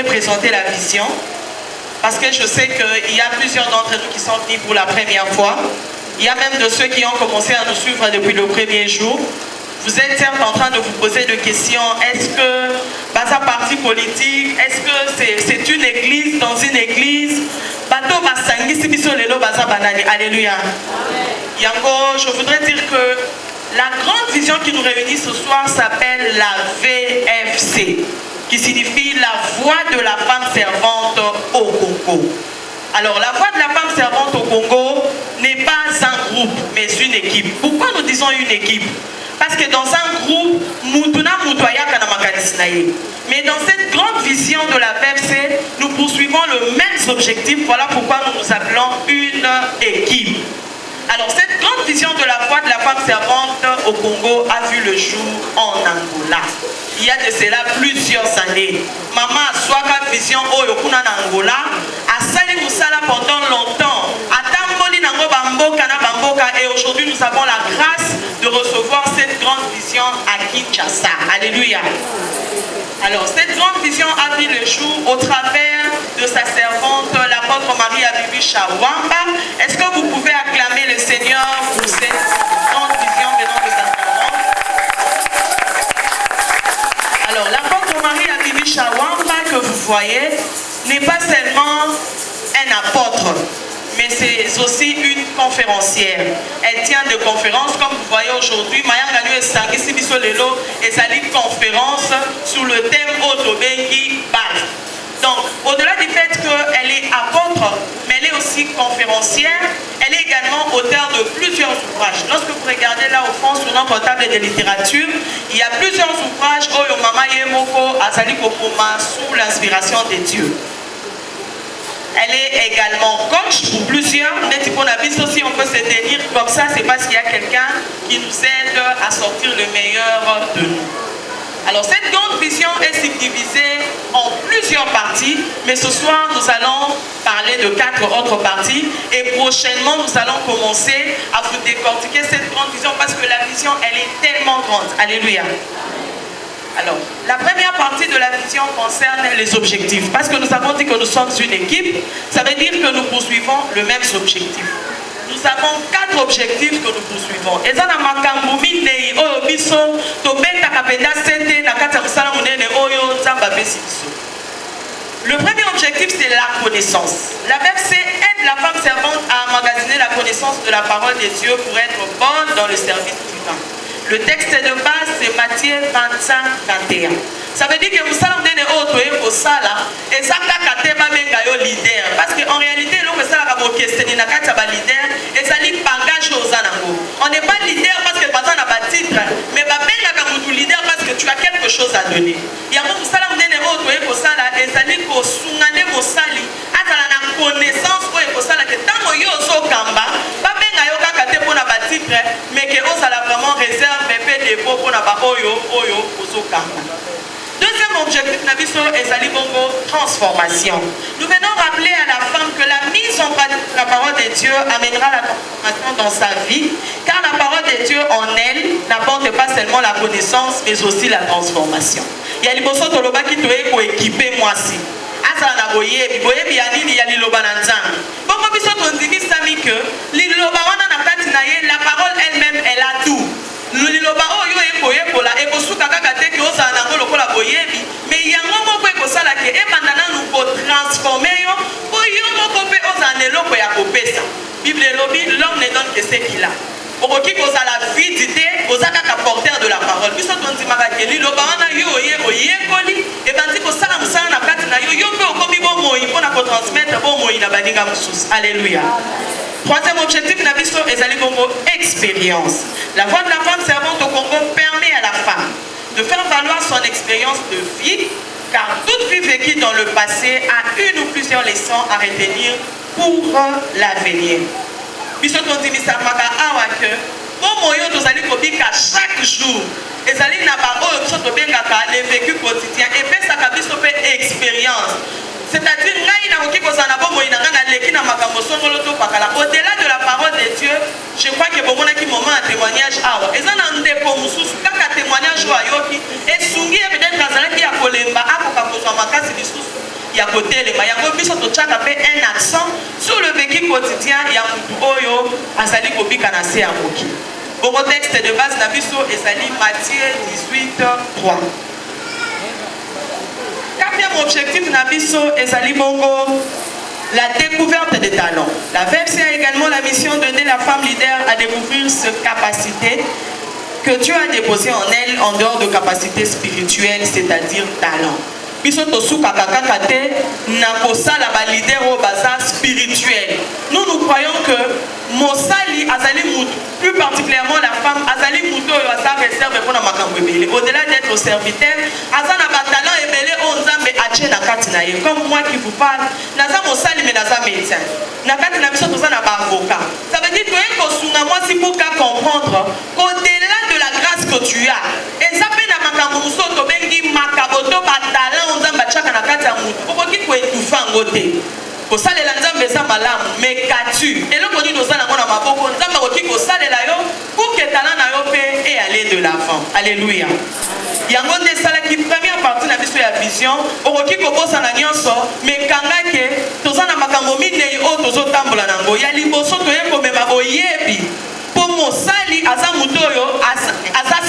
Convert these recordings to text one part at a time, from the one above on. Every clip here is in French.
voudrais présenter la vision parce que je sais qu'il y a plusieurs d'entre nous qui sont venus pour la première fois. Il y a même de ceux qui ont commencé à nous suivre depuis le premier jour. Vous êtes certes en train de vous poser des questions. Est-ce que c'est un parti politique? Est-ce que c'est une église dans une église? Alléluia. Yango, je voudrais dire que la grande vision qui nous réunit ce soir s'appelle la VFC, qui signifie la voix de la femme servante au Congo. Alors, la voix de la femme servante au Congo n'est pas un groupe, mais une équipe. Pourquoi nous disons une équipe? Parce que dans un groupe, mais dans cette grande vision de la VFC, nous poursuivons le même objectif. Voilà pourquoi nous nous appelons une équipe. Alors, cette grande vision de la voix de la femme servante au Congo a vu le jour en Angola. Il y a de cela plusieurs années. Maman a soit vision au Yokuna Angola, a sali Moussala pendant longtemps, a tamboli Nango Bamboka na Bamboka, et aujourd'hui nous avons la grâce de recevoir cette grande vision à Kinshasa. Alléluia. Alors, cette grande vision a vu le jour au travers de sa servante, l'apôtre Marie Abibi Shawamba. Est-ce que vous pouvez acclamer le Seigneur pour cette grande vision venant de sa servante? Alors, l'apôtre Marie Abibi Shawamba que vous voyez n'est pas seulement un apôtre, mais c'est aussi une conférencière. Elle tient des conférences, comme vous voyez aujourd'hui. Mayanganu et Sangisi Bisolelo et sa conférence sur le thème Otobengi Bal. Donc, au-delà du fait qu'elle est apôtre, mais elle est aussi conférencière, elle est également auteure de plusieurs ouvrages. Lorsque vous regardez là au fond sur notre table de littérature, il y a plusieurs ouvrages Oyo Mama Yemoko Azali Kokoma sous l'inspiration des dieux. Elle est également coach pour plusieurs. Si on peut se tenir comme ça, c'est parce qu'il y a quelqu'un qui nous aide à sortir le meilleur de nous. Alors, cette grande vision est subdivisée en plusieurs parties, mais ce soir, nous allons parler de 4 autres parties et prochainement, nous allons commencer à vous décortiquer cette grande vision parce que la vision, elle est tellement grande. Alléluia. Alors, la première partie de la vision concerne les objectifs. Parce que nous avons dit que nous sommes une équipe, ça veut dire que nous poursuivons le même objectif. Nous avons 4 objectifs que nous poursuivons. Le premier objectif, c'est la connaissance. La VFC aide la femme servante à emmagasiner la connaissance de la parole de Dieu pour être bonne dans le service divin. Le texte de base, c'est Matthieu 25-21. Ça veut dire que vous savez autre au sala et ça leader. Parce qu'en réalité, l'on ça leader et ça dit bagage aux anangos. On n'est pas leader parce que pas un titre, mais leader parce que tu as quelque chose à donner. Il y a beaucoup de autre au sala et ça dit qu'au sungane mosali à la connaissance au sala que tant yo so kamba pas mais que on a vraiment réserve des dépôts pour la deuxième objectif est transformation. Nous venons rappeler à la femme que la mise en pratique de la parole de Dieu amènera la transformation dans sa vie, car la parole de Dieu en elle n'apporte pas seulement la connaissance, mais aussi la transformation. Il y a des personnes qui sont équipées moi aussi. La parole elle-même, elle a tout. Mais il y a un moment où transformer Bible l'homme ne donne que ce qu'il a. Pour qui cause la vidité, cause à porteur de la parole. Puis ça on dit marakeli lo bana yo yekoli et ben dit que ça na kati na yo pe okomi bon moi pour na transmettre bon moi na baninga mususu. Alléluia. Troisième objectif na biso ezali Congo expérience. La voix de la femme servante au Congo permet à la femme de faire valoir son expérience de vie, car toute vie vécue dans le passé a une ou plusieurs leçons à retenir pour l'avenir. Biso tondimisa maka awa que bon moyo tozali kobika chaque jour ezali na ba oyo biso tobengaka le vécu quotidien et pesaka biso pe expérience, c'est-à-dire ngai na koki kozana bon moyo na ngana leki na makambo songolo to pakala au-delà de la parole de Dieu. Je crois que bomona ki moment à témoignage awa ezana ndeko mususu kaka témoignage wa yoki esungi peut-être azalaki ya kolemba akoka kozwa makasi lisusu biso tochaka pe un accent sur le vécu quotidien ya mutu oyo azali kobika na se ya moki. Bon texte de base na biso ezali Matthieu 18:3. Quatrième objectif na biso ezali bongo la découverte des talents. La VFC a également la mission d'aider la femme leader à découvrir ses capacités que Dieu a déposées en elle en dehors de capacités spirituelles, c'est-à-dire talents. Biso tosuka kaka te na kosala ba leader au baza spirituel. Nous croyons que Mosali azali mutu, plus particulièrement la femme azali mutu oyo asa réserve pour na makambo ebele. Au-delà d'être serviteur, azana ba talent ebele o nzambe ache na kati na ye. Comme moi qui vous parle, naza Mosali mais naza médecin. Na kati na biso toza na ba avocat. Ça veut dire que kosunga moi si pour comprendre qu'au-delà de la grâce que tu as, ezape na makambo musoto bengi makaboto ba talent nzamba chaka na kati ya mutu okoki koetufa ngo te kosalela nzambe eza malamu mais qu'as-tu eloko nini oza nango na maboko nzambe akoki kosalela yo pour que talent na yo mpe et aller de l'avant. Alléluia. Yango nde esalaki première partie na biso ya vision okoki kobosana nyonso mais kanga ke toza na makambo minei oyo tozotambola nango ya liboso toye komema boyebi po mosali aza mutu oyo aza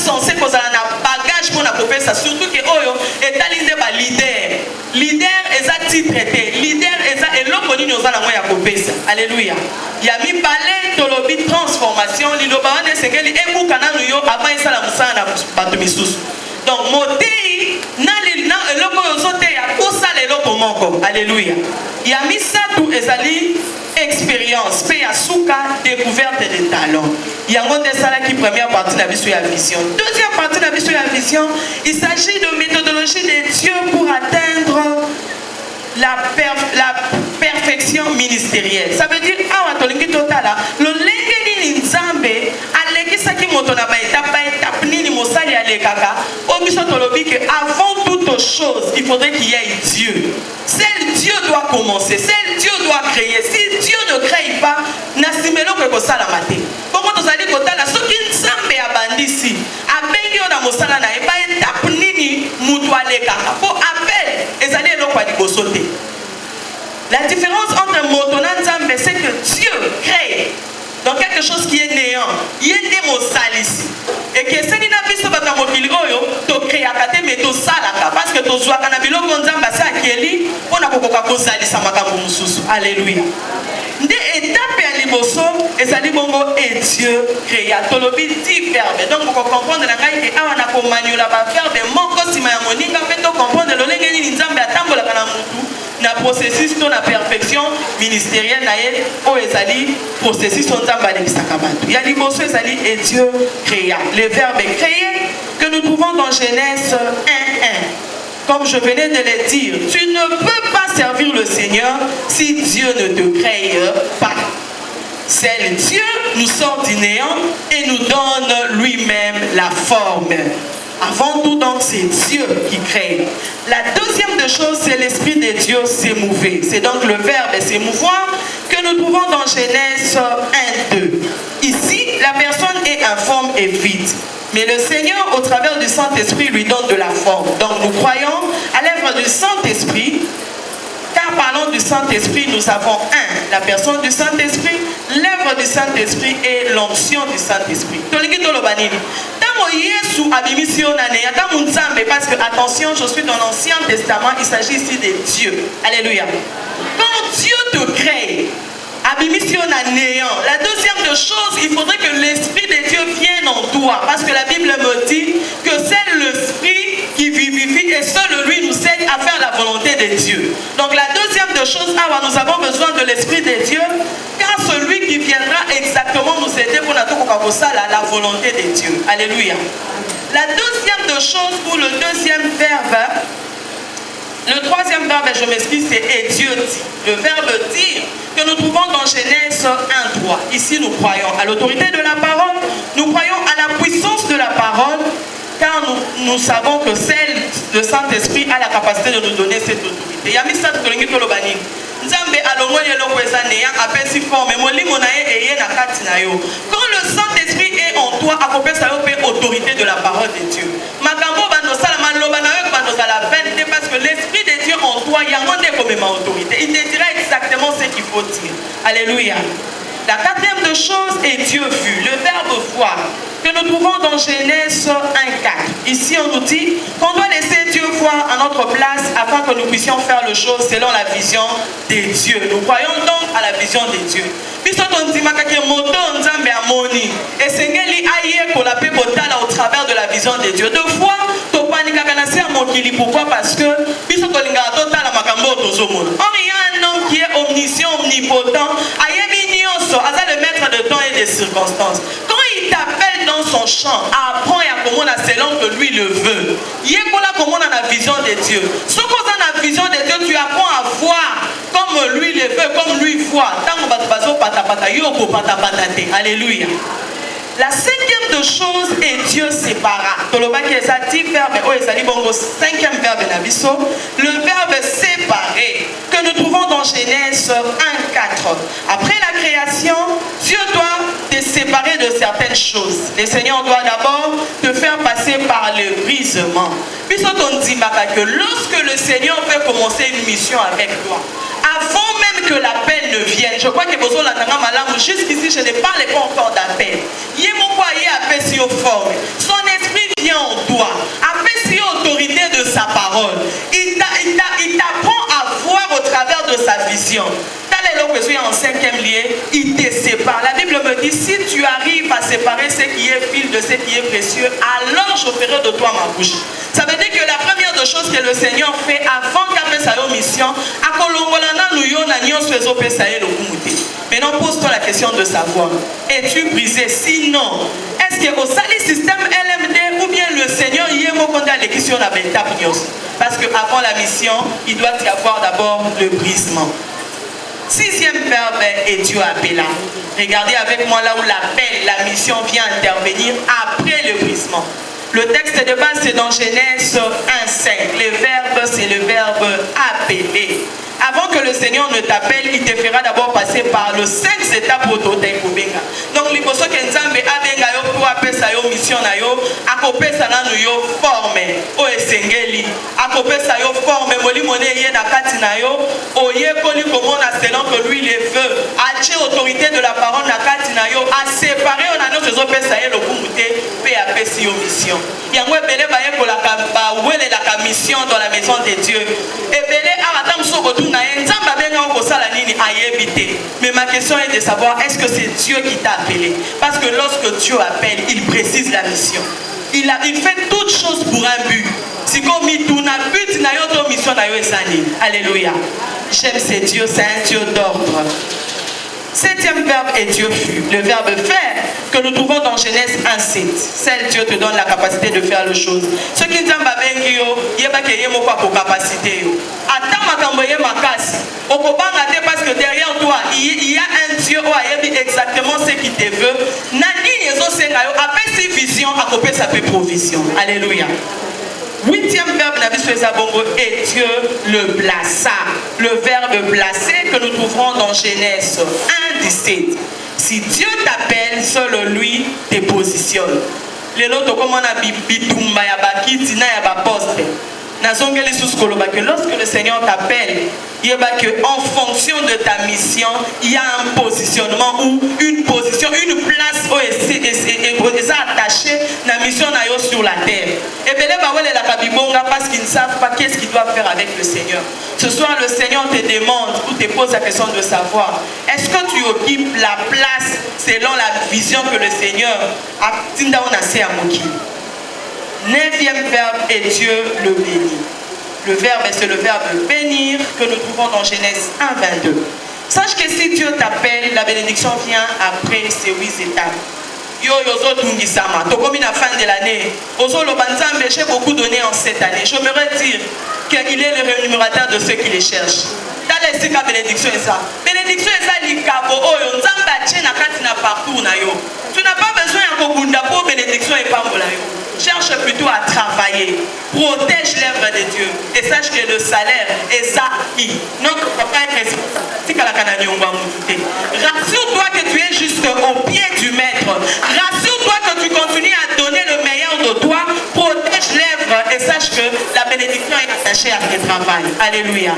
censé kozala na bagage mpona kopesa surtout ke oyo etali nde ba leader eza titre te leader eza eloko nini oza nango ya kopesa. Alléluia. ya mibale tolobi transformation liloba wana esengeli ebuka nanu yo avant esala mosala na bato misusu. Donc motei na eloko oyo ozoteya kosala eloko moko. Alléluia. Ya misatu ezali expérience pe ya suka découverte des talents. Yango nde esalaki première partie na biso ya vision. Deuxième partie na biso ya vision, il s'agit de méthodologie de Dieu pour atteindre la perfection ministérielle. Ça veut dire awa tolingi totala lo lenge nini nzambe alekisaki moto na ba étape nini mosali alekaka obiso tolobi que avant toute chose il faudrait qu'il y ait Dieu. Seul Dieu doit commencer, seul Dieu doit créer. Si Dieu ne crée pas, nasimelo ko kosala mate. Bongo tozali kotala soki nzambe abandisi abengi yo na mosala na eba étape nini mutu alekaka po appel ezali eloko ya liboso te. La différence entre Motona Nzambe, c'est que Dieu crée dans quelque chose qui est néant. Il y a des mots salis. Et que c'est une avis sur votre mobile, tu crées à côté, mais tu salaka. Parce que tu joues à Kanabilo, Nzamba, c'est à Kéli, on a beaucoup de salis à Makamou Moussous. Alléluia. Des étapes à Liboso, et ça dit bongo, et Dieu créa. Tolobi dit verbe. Donc, vous comprenez la gaille, et on a comme manuel à faire des mots, si ma moninga, fait comprendre le lengeni Nzambe à Tambo la Kanamoutou. Na processus to na perfection ministérielle na ye o ezali processus on nzamba le sakabantu ya liboso ezali et Dieu créa. Le verbe créer que nous trouvons dans Genèse 1:1. Comme je venais de le dire, tu ne peux pas servir le Seigneur si Dieu ne te crée pas. Seul Dieu nous sort du néant et nous donne lui-même la forme. Avant tout, donc, c'est Dieu qui crée. La deuxième des choses, c'est l'Esprit de Dieu s'émouver. C'est donc le verbe s'émouvoir que nous trouvons dans Genèse 1:2. Ici, la personne est informe et vide. Mais le Seigneur, au travers du Saint-Esprit, lui donne de la forme. Donc, nous croyons à l'œuvre du Saint-Esprit. Car parlons du Saint-Esprit, nous avons la personne du Saint-Esprit, l'œuvre du Saint-Esprit et l'onction du Saint-Esprit. Parce que, attention, je suis dans l'Ancien Testament, il s'agit ici de Dieu. Alléluia. Quand Dieu te crée, la deuxième chose, il faudrait que l'Esprit de Dieu vienne en toi. Parce que la Bible me dit que c'est l'Esprit qui vivifie et seul lui nous aide à faire la volonté de Dieu. Donc la deuxième chose, nous avons besoin de l'Esprit de Dieu, car celui qui viendra exactement nous aider pour la volonté de Dieu. Alléluia. La deuxième chose pour le deuxième verbe, le troisième verbe, je m'explique, c'est « et Dieu dit ». Le verbe « dire » que nous trouvons dans Genèse 1:3. Ici, nous croyons à l'autorité de la parole, nous croyons à la puissance de la parole, car nous savons que le Saint-Esprit a la capacité de nous donner cette autorité. Quand le Saint-Esprit est en toi, autorité de la parole de Dieu. Parce que l'Esprit de Dieu en toi, il y a comme ma autorité. Il te dira exactement ce qu'il faut dire. Alléluia. La quatrième de chose est Dieu vu, le verbe voir, que nous trouvons dans Genèse 1:4. Ici, on nous dit qu'on doit laisser Dieu voir à notre place afin que nous puissions faire les choses selon la vision des dieux. Nous croyons donc à la vision des dieux. Au travers de la vision des dieux. Deux fois, pourquoi? Parce que il y a un homme qui est omniscient, omnipotent, le maître de temps et des circonstances. Quand il t'appelle dans son champ, apprends et accommode selon que lui le veut. Il y a la vision de Dieu. Ce qu'on a la vision de Dieu, tu apprends à voir comme lui le veut, comme lui voit. Alléluia. La cinquième de chose est Dieu sépara. Le verbe séparer que nous trouvons dans Genèse 1:4. Après la création, Dieu doit te séparer de certaines choses. Le Seigneur doit d'abord te faire passer par le brisement. Puis on dit que lorsque le Seigneur veut commencer une mission avec toi, avant même que l'appel ne vienne, je crois que jusqu'ici je ne parle pas encore d'appel. Son esprit vient en toi, appelle autorité de sa parole. Il t'apprend à voir au travers de sa vision. En cinquième lieu, il te sépare. La Bible me dit, si tu arrives à séparer ce qui est vil de ce qui est précieux, alors je ferai de toi ma bouche. Ça veut dire que la première des choses que le Seigneur fait avant qu'il fasse sa mission, maintenant pose-toi la question de savoir, es-tu brisé? Sinon, est-ce que au sali système LMD ou bien le Seigneur y est à l'équision la bêta? Parce qu'avant la mission, il doit y avoir d'abord le brisement. Sixième verbe est Dieu appela. Regardez avec moi là où l'appel, la mission vient intervenir après le brisement. Le texte de base c'est dans Genèse 1:5. Le verbe c'est le verbe appeler. Avant que le Seigneur ne t'appelle, il te fera d'abord passer par le 5 étapes pour t'aider. Donc, les personnes qui ont pour appeler ça mission, accompagner ça dans nous forme, au esengeli, accompagner ça forme, moli monnaie yé na katina yo, oye koli comment na selon que lui le veut, acheter autorité de la parole na katina yo, à séparer on a notre opé ça le kumute, pe appeler si mission. Yango belé ba ye pour la mission dans la maison de Dieu. Et belé a madame sobotu. Mais ma question est de savoir, est-ce que c'est Dieu qui t'a appelé? Parce que lorsque Dieu appelle, il précise la mission. Il fait toutes choses pour un but. Si comme il tourne un but, il y a une mission. Alléluia. J'aime ce Dieu, c'est un Dieu d'ordre. Septième verbe est Dieu fut. Le verbe faire que nous trouvons dans Genèse 1:7. Seul Dieu te donne la capacité de faire les choses. Ce qui nous a dit, il y a capacité. Attends ma camboye ma casse. Parce que derrière toi, il y a un Dieu qui a exactement ce qu'il te veut. Après ces visions, à couper sa provision. Alléluia. Huitième verbe est Dieu le plaça. Le verbe placer que nous trouverons dans Genèse 1:17. Si Dieu t'appelle, seul lui te positionne. Les autres, comme on a bitumba ya bakitina ya baposte. Lorsque le Seigneur t'appelle, en fonction de ta mission, il y a un positionnement ou une position, une place où est attachée la mission sur la terre. Et parce qu'ils ne savent pas qu'est-ce qu'ils doivent faire avec le Seigneur. Ce soir, le Seigneur te demande ou te pose la question de savoir, est-ce que tu occupes la place selon la vision que le Seigneur a dit à Moki? Neuvième verbe est Dieu le bénit. Le verbe, c'est le verbe bénir que nous trouvons dans Genèse 1:22. Sache que si Dieu t'appelle, la bénédiction vient après ces 8 étapes. Yo yozo tungisama. Tokomi la fin de l'année. Ozo lo banzambe, j'ai beaucoup donné en cette année. Je me dire qu'il est le rémunérateur de ceux qui les cherchent. Dans les cas bénédiction est ça. Bénédiction est ça likabo oyo nzamba tchena katina partout na yo. Tu n'as pas besoin de kokunda pour bénédiction et pas mola yo. Cherche plutôt à travailler. Protège l'œuvre de Dieu. Et sache que le salaire est ça. Notre papa est rassure-toi que tu es juste au pied du maître. Rassure-toi que tu continues à donner le meilleur de toi. Protège l'œuvre et sache que la bénédiction est attaché à ce travail. Alléluia.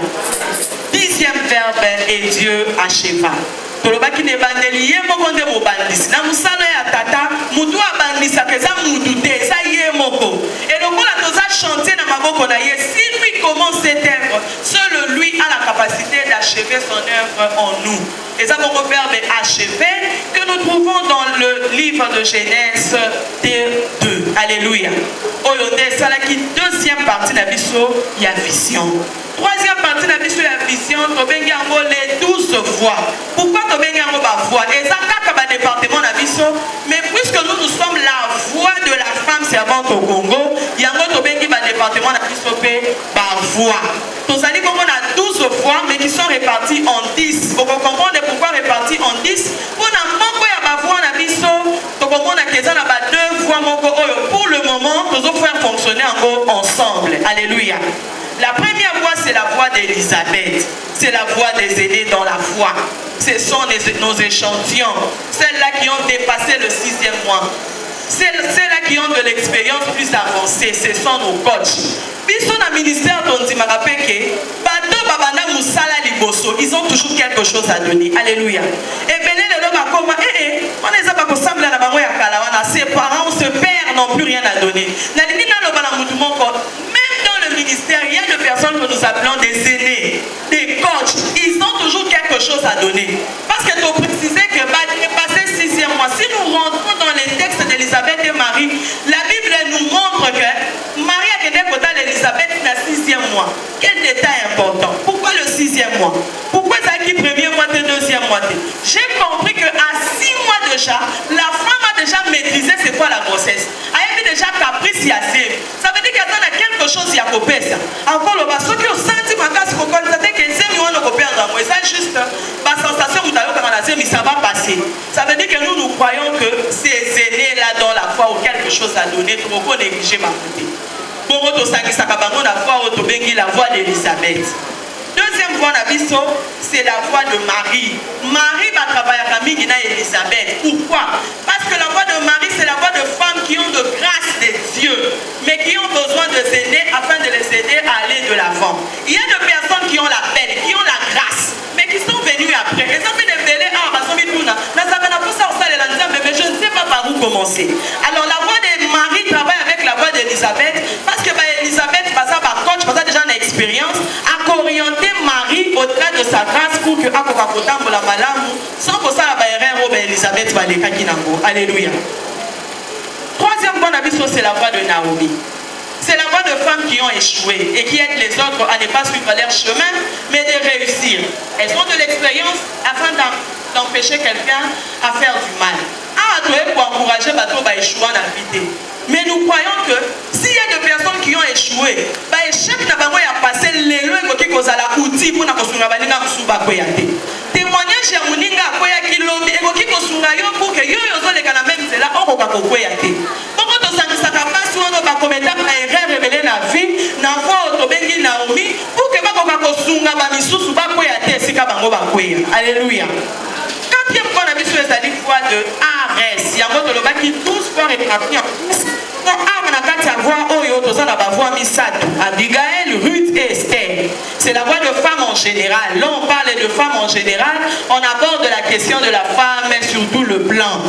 10e verbe est Dieu acheva. Tolobaki ne bandeli ye moko nde mobandisi na musala ya tata mutu abandisaka eza mutu te eza ye moko et lokola toza chanter na maboko na ye si lui commence cette œuvre seul lui a la capacité d'achever son œuvre en nous. Et ça mon verbe achever que nous trouvons dans le livre de Genèse 2. Alléluia. Oyonde salaki deuxième partie na biso ya vision. Troisième partie de la vision, les 12 voix. Pourquoi la voix? Et ça, c'est département de la vision. Mais puisque nous sommes la voix de la femme servante au Congo, il y a un département de la vision par voix. Nous allons a 12 voix, mais qui sont réparties en 10. Vous comprenez pourquoi réparties en 10? Pour la voix de la vision, nous comprenons qu'il y a 2 voix. Pour le moment, nous allons faire fonctionner ensemble. Alléluia. La première voix, c'est la voix d'Élisabeth. C'est la voix des aînés dans la foi. Ce sont nos échantillons. Celles-là qui ont dépassé le 6e mois. Celles-là qui ont de l'expérience plus avancée. Ce sont nos coachs. Puis sur le ministère d'Ondimarapeke, ils ont toujours quelque chose à donner. Alléluia. Et Béné le l'homme a comment on les a pas possible à la ses parents, se père n'ont plus rien à donner. Ministère, il y a des personnes que nous appelons des aînés, des coachs, ils ont toujours quelque chose à donner. Parce que tu préciser que passé 6e mois, si nous rentrons dans les textes d'Élisabeth et Marie, la Bible nous montre que Marie a quitté côté d'Élisabeth dans le 6e mois. Quel détail important. Pourquoi le 6e mois? Pourquoi ça qui premier mois et 2e mois? J'ai compris qu'à 6 mois déjà, la femme a déjà maîtrisé c'est quoi la grossesse. Elle avait déjà caprice y assez. Ça veut dire qu'il y a quelque chose à copier ça. Encore le bas, ceux qui ont senti ma casse pour constater que c'est mieux de copier en amour. Ça juste ma sensation vous avez quand mais ça va passer. Ça veut dire que nous croyons que ces aînés là dans la foi ont quelque chose à donner. Pour qu'on néglige ma côté. Pour auto sangi sakabango la foi auto bengi la voix d'Élisabeth. Deuxième voix d'Abisso, c'est la voix de Marie. Marie va travailler avec Camille et Élisabeth. Pourquoi? Parce que la voix de Marie, c'est la voix de femmes qui ont de grâce des dieux, mais qui ont besoin de s'aider afin de les aider à aller de l'avant. Il y a des personnes qui ont la peine, qui ont la grâce, mais qui sont venues après. Les hommes de Bélé, mais je ne sais pas par où commencer. Alors la voix de Marie travaille avec la voix d'Élisabeth, parce que Élisabeth, par coach, parce déjà une expérience, à orienter Marie au-delà de sa grâce pour que sans que ça la Élisabeth va les kakinango. Alléluia. Troisième voix d'avis, c'est la voix de Naomi. C'est la voix de femmes qui ont échoué et qui aident les autres à ne pas suivre leur chemin, mais de réussir. Elles ont de l'expérience afin d'empêcher quelqu'un à faire du mal. Pour encourager bateau à échouer en invité. Mais nous croyons que s'il y a des personnes qui ont échoué, l'échec n'a pas passé les lois qui ont outil pour nous témoignage ya muninga akoya kilombi ekoki kosunga yo pour que yo yozoleka na même cela okoka kokwea te. Bongo tosangisaka pasi wana bakometa na erreur rebele na vie na voix otobengi Naomi pour que bakoka kosunga bamisusu bakwea te esika bango bakwea. Alléluia. Quatrième fois na biso ezali foi de Ares. Yango tolobaki 12 fois répartis en 10. Abigail, Ruth et Esther. C'est la voix de femme en général. Là, on parle de femme en général. On aborde la question de la femme, mais surtout le plan.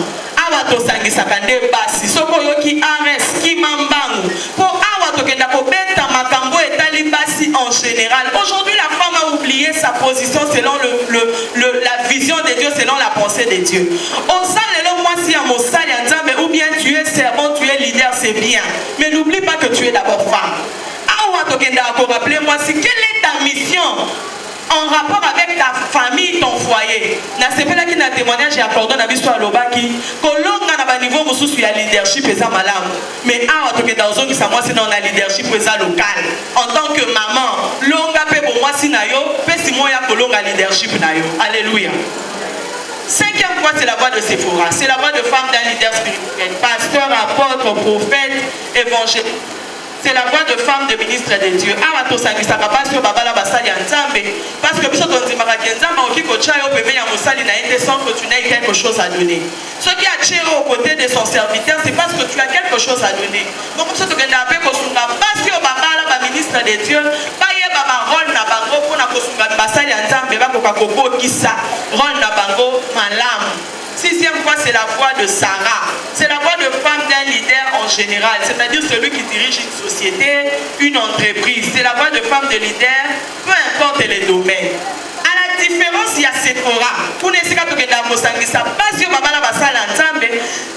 En général. Aujourd'hui, la femme a oublié sa position selon la vision de Dieu, selon la pensée de Dieu. Ou bien tu es servant, tu es leader, c'est bien. Mais n'oublie pas que tu es d'abord femme. Rappelez-moi, quelle est ta mission en rapport avec ta famille, ton foyer? C'est pas là qu'il y a un témoignage et accordé dans l'histoire de l'Obaki. Kolonga na ba niveau mususu ya leadership eza malamu. Mais awa toke dans zone ça moi c'est dans la leadership eza local. En tant que maman, longa pe pour moi si na yo, pe si moi ya kolonga leadership na yo. Alléluia. Cinquième voix, c'est la voix de Séphora. C'est la voix de femme d'un leader spirituel. Pasteur, apôtre, prophète, évangéliste. C'est la voix de femme de ministre de Dieu. Parce que parce que sans que tu n'aies quelque chose à donner. Ce qui a tiré aux côtés de son serviteur, c'est parce que tu as quelque chose à donner. Donc, ministre de Dieu, rôle na bango pour na kosunga basali ya nzambe bakoka kokokisa rôle na bango malamu. Sixième fois, c'est la voix de Sarah. C'est la voix de femme d'un leader en général, c'est-à-dire celui qui dirige une société, une entreprise. C'est la voix de femme de leader, peu importe les domaines. À la différence, il y a Sephora. Pour ne pas que Sangisa passe sur Baba la basala nzambe.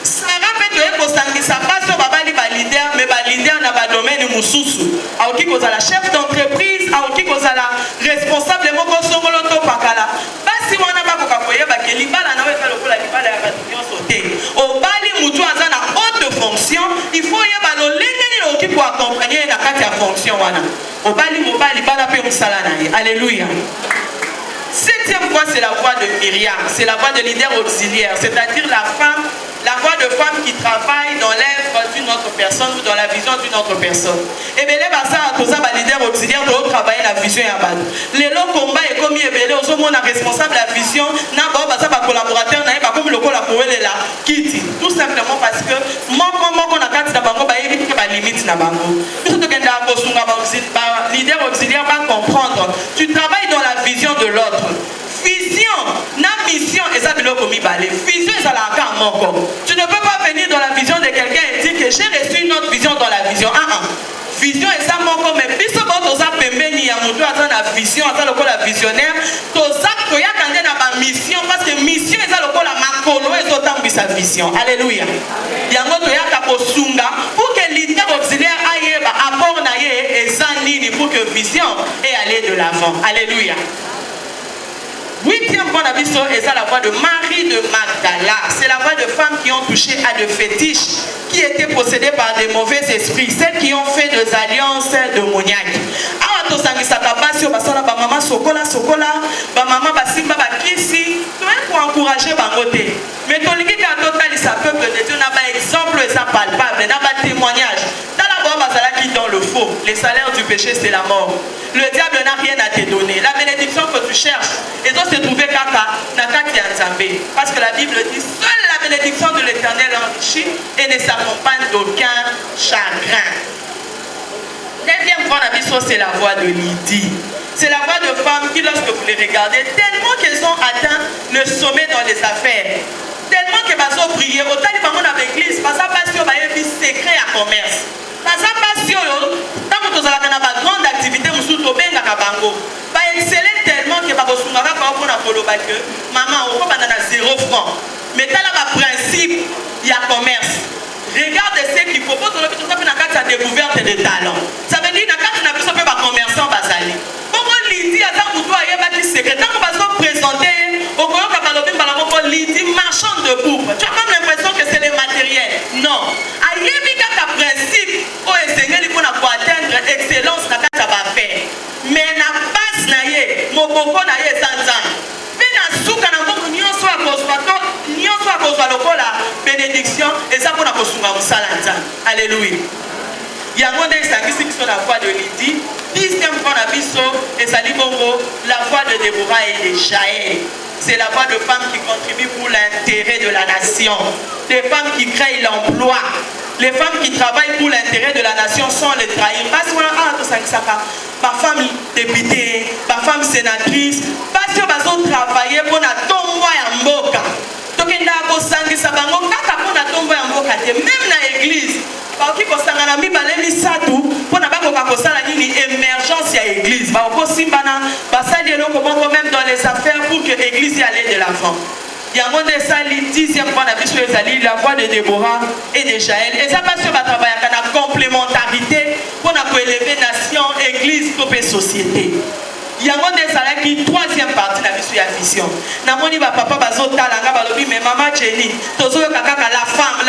Sarah peut être Sangisa passe sur Baba li ba leader, mais ba leader na ba domaine mususu. Aoki kozala chef d'entreprise, aoki kozala responsable moko songolo to pakala. Basi wana ba kokakoye ba ke libala na wefa lokola libala ya batunyo sote. O bali mutu aza na haute fonction, il faut yeba lo lengeni loki pour accompagner na kati ya fonction wana. O bali mobali bala pe musala na ye. Alléluia. Septième voix, c'est la voix de Myriam. C'est la voix de leader auxiliaire, c'est-à-dire la voix de femme qui travaille dans l'œuvre d'une autre personne ou dans la vision d'une autre personne. Et bien, les leader auxiliaire doivent travailler la vision et la base. Les combat et comme il est responsable de la vision, n'a pas collaborateur, n'a pas comme le collaborateur là, quitte. Tout simplement parce que mon qu'on a quatre d'abord, bah évite que ma limite n'a pas. Leader auxiliaire va comprendre. Tu travailles dans la vision de l'autre. Vision, na mission, et ça de l'autre vision, ça la carte encore. Tu ne peux pas venir dans la vision de quelqu'un et dire que j'ai reçu une autre vision dans la vision. Vision et ça manque, mais puisque vous avez pemeni à mon dans la vision, à le la visionnaire, tout ça, tu as quand même ma mission, parce que mission est ça le la makolo et autant sa vision. Alléluia. Il y a un autre sunga pour que l'idée auxiliaire aille apport naie et zanini pour que vision et aller de l'avant. Alléluia. Huitième point d'aviso est la voix de Marie de Magdala. C'est la voix de femmes qui ont touché à de fétiches, qui étaient possédées par des mauvais esprits, celles qui ont fait des alliances démoniaques. Awa to sangisaka basi basala ba maman sokola ba maman basimba bakisi, pour encourager bangote. Mais tolingi ka totalisa peuple de Dieu n'a pas exemple et ça palpable, n'a pas témoignage. Qui dans le faux, les salaires du péché c'est la mort. Le diable n'a rien à te donner. La bénédiction que tu cherches, et doit se trouver parce que la Bible dit seule la bénédiction de l'Éternel enrichit et ne s'accompagne d'aucun chagrin. Neuvième point d'aviso, c'est la voix de Lydie. C'est la voix de femmes qui, lorsque vous les regardez, tellement qu'elles ont atteint le sommet dans les affaires, tellement qu'elles ont prié, autant ils vont dans l'église, parce que passion va être secret à commerce. Parce que passion, tant que vous avez une grande activité, vous êtes bien à Kabango. Va exceller tellement que vous avez que maman, on va dans 0 francs. Mais dans le principe, il y a commerce. Regarde ce qu'il faut pour que tu aies la découverte de talents. Ça veut dire que tu n'as pas de commerçant basali. Pourquoi Lydie a tant que toi, il y a des secrets. Tant qu'on va se présenter, au courant que Lydie marchande de bouffe. Tu as même l'impression que c'est le matériel. Non. Il y a un principe pour essayer de atteindre l'excellence dans ce que ça va faire. Mais la base, mon coco n'a pas sans ça. Mais la souka n'a pas de la bénédiction et ça pour la alléluia. Il y a un monde qui sont la voix de Lydie. Dixième fois la biso et ça dit bongo la voix de Déborah et de Jaël. C'est la voix de femmes qui contribuent pour l'intérêt de la nation. Des femmes qui créent l'emploi. Les femmes qui travaillent pour l'intérêt de la nation sans les trahir. Parce que ma femme députée, ma femme sénatrice, parce que ma femme travaille pour la tombe à Mboka. Donc il y a même dans l'église. Parce que quand on a mis l'église, pour n'a pas émergence à l'église. Même dans les affaires pour que l'église y aille de l'avant. Il y a un monde dixième point d'avis la voix de Déborah et de Jaël. Et ça passe sur la travail à la complémentarité pour élever nation, église, et société. Il y a un monde qui troisième partie de la vision. Namoni va papa bazota langa balobi mais maman Jenny tozo kaka la femme.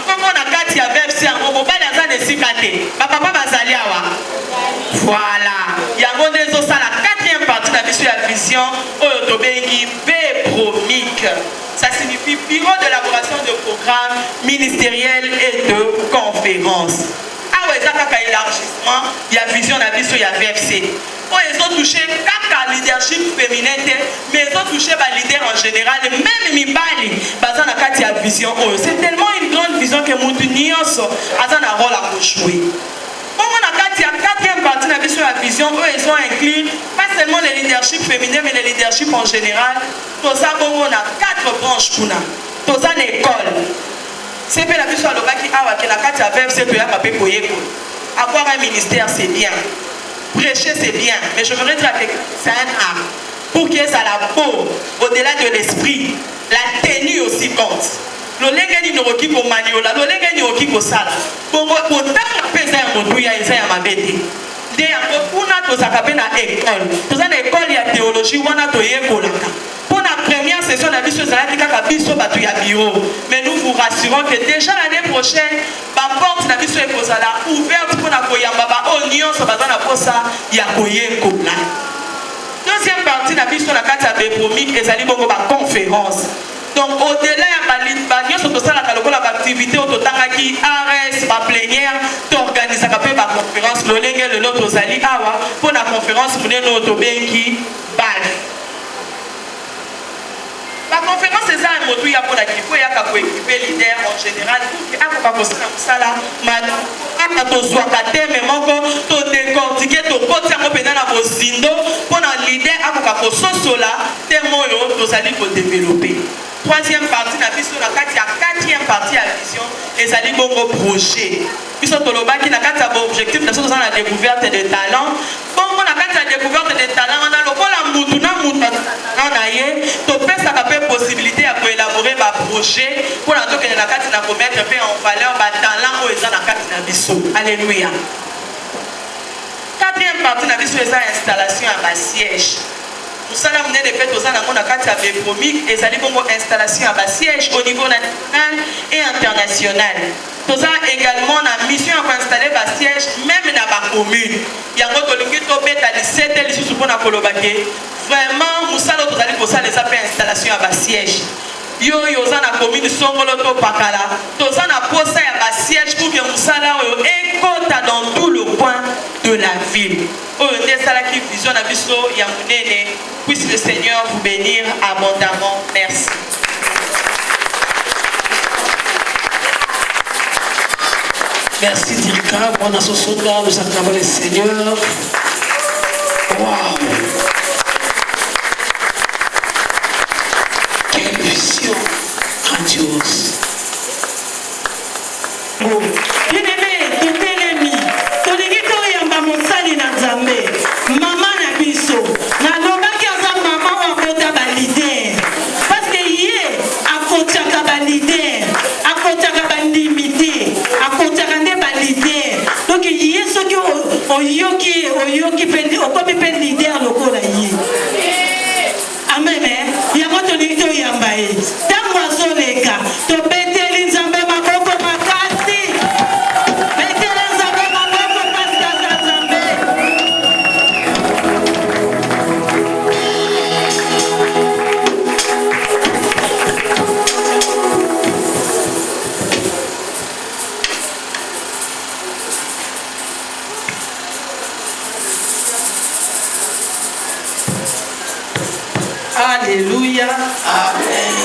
Comment on a gâté avec ça on va pas dans des sikate. Papa bazali awa. Voilà. Il y a un monde la quatrième partie de la vision oyotobengi Bépromique. Ça signifie bureau d'élaboration de programmes ministériels et de conférences. Ah ouais, ça kaka élargissement, il y a vision la vision, il y a VFC. Oh, ils ont touché kaka leadership féminin, mais ils ont touché les leaders en général, même Mibali, basant la katia vision. Oh, c'est tellement une grande vision que Moutounios a un rôle à jouer. Bon, on a katia partie de la vision, eux, ils ont inclus pas seulement les leadership féminins, mais les leadership en général. Tout ça, on a 4 branches pour nous. Tout ça, l'école. C'est que la vision à l'obaki, que la carte à verbe, c'est que avoir un ministère, c'est bien. Prêcher, c'est bien. Mais je voudrais dire que c'est un art. Pour qu'il y ait ça la peau, au-delà de l'esprit, la tenue aussi compte. Le légani no ki ko maniola, le légani no ki ko sala. Pour tant pesa ya motu ya isa ya mabete. De ya kuna to sakape na école. To za na école ya théologie wana to yekolaka. Pour la première session de la biso zalaki kaka biso batu ya bureau. Mais nous vous rassurons que déjà l'année prochaine, la porte na biso ekozala ouverte pour na koyamba ba onion so bazana posa ya koyekola. Deuxième partie de la biso na kati ya bepromique ezali bongo ba conférence. Donc au-delà de l'activité au total qui ARS, ma plénière, t'organises la conférence, le lingue de l'autre Zali Awa, pour la conférence, vous venez notre bien qui balle. La conférence, c'est ça, un mot, il y a pour équiper leader en général, pour qu'il y ait ça là, madame, to swakate mais moko to décortiquer to potia mo pena na bozindo pour un leader akoka ko sosola temo yo to sali ko développer. Troisième partie na biso na kati ya quatrième partie à vision les ali bongo projet. Biso to lobaki na kati ya objectif na so na découverte de talent. Bongo na kati ya découverte de talent na lokola mutu na mutu na ye to pesa ka pe possibilité ya ko élaborer ba projet pour na to que na kati na ko mettre pe en valeur ba talent o eza na kati na biso. Alléluia. Quatrième partie na biso eza installation à bas siège. Nous allons mener des fêtes aux ans dans la carte à Bépromique et ça dit bon installation à bas siège au niveau national et international. Nous avons également la mission à installer bas siège même dans la commune. Il y a un autre qui est à 17 et les sous pour la Kolobake. Vraiment, nous allons aller pour ça les appels installation à bas siège. Yo za na commune Songolo to Pakala. Toza na posa ya bas siège pour que musala yo ekota dans tout le coin de la ville. Vision à biso ya munene. Puisse le Seigneur vous bénir abondamment. Merci. Merci Dirka. Bon à ce soir, nous acclamons le Seigneur. Waouh. Quelle vision grandiose. Oyoki pendi okomi pendi leader lokola ye. Amen. Ya moto lito yambaye. Tango azoleka to beteli nzambe maboko makasi. Beteli nzambe maboko makasi nzambe. Alléluia. Amen.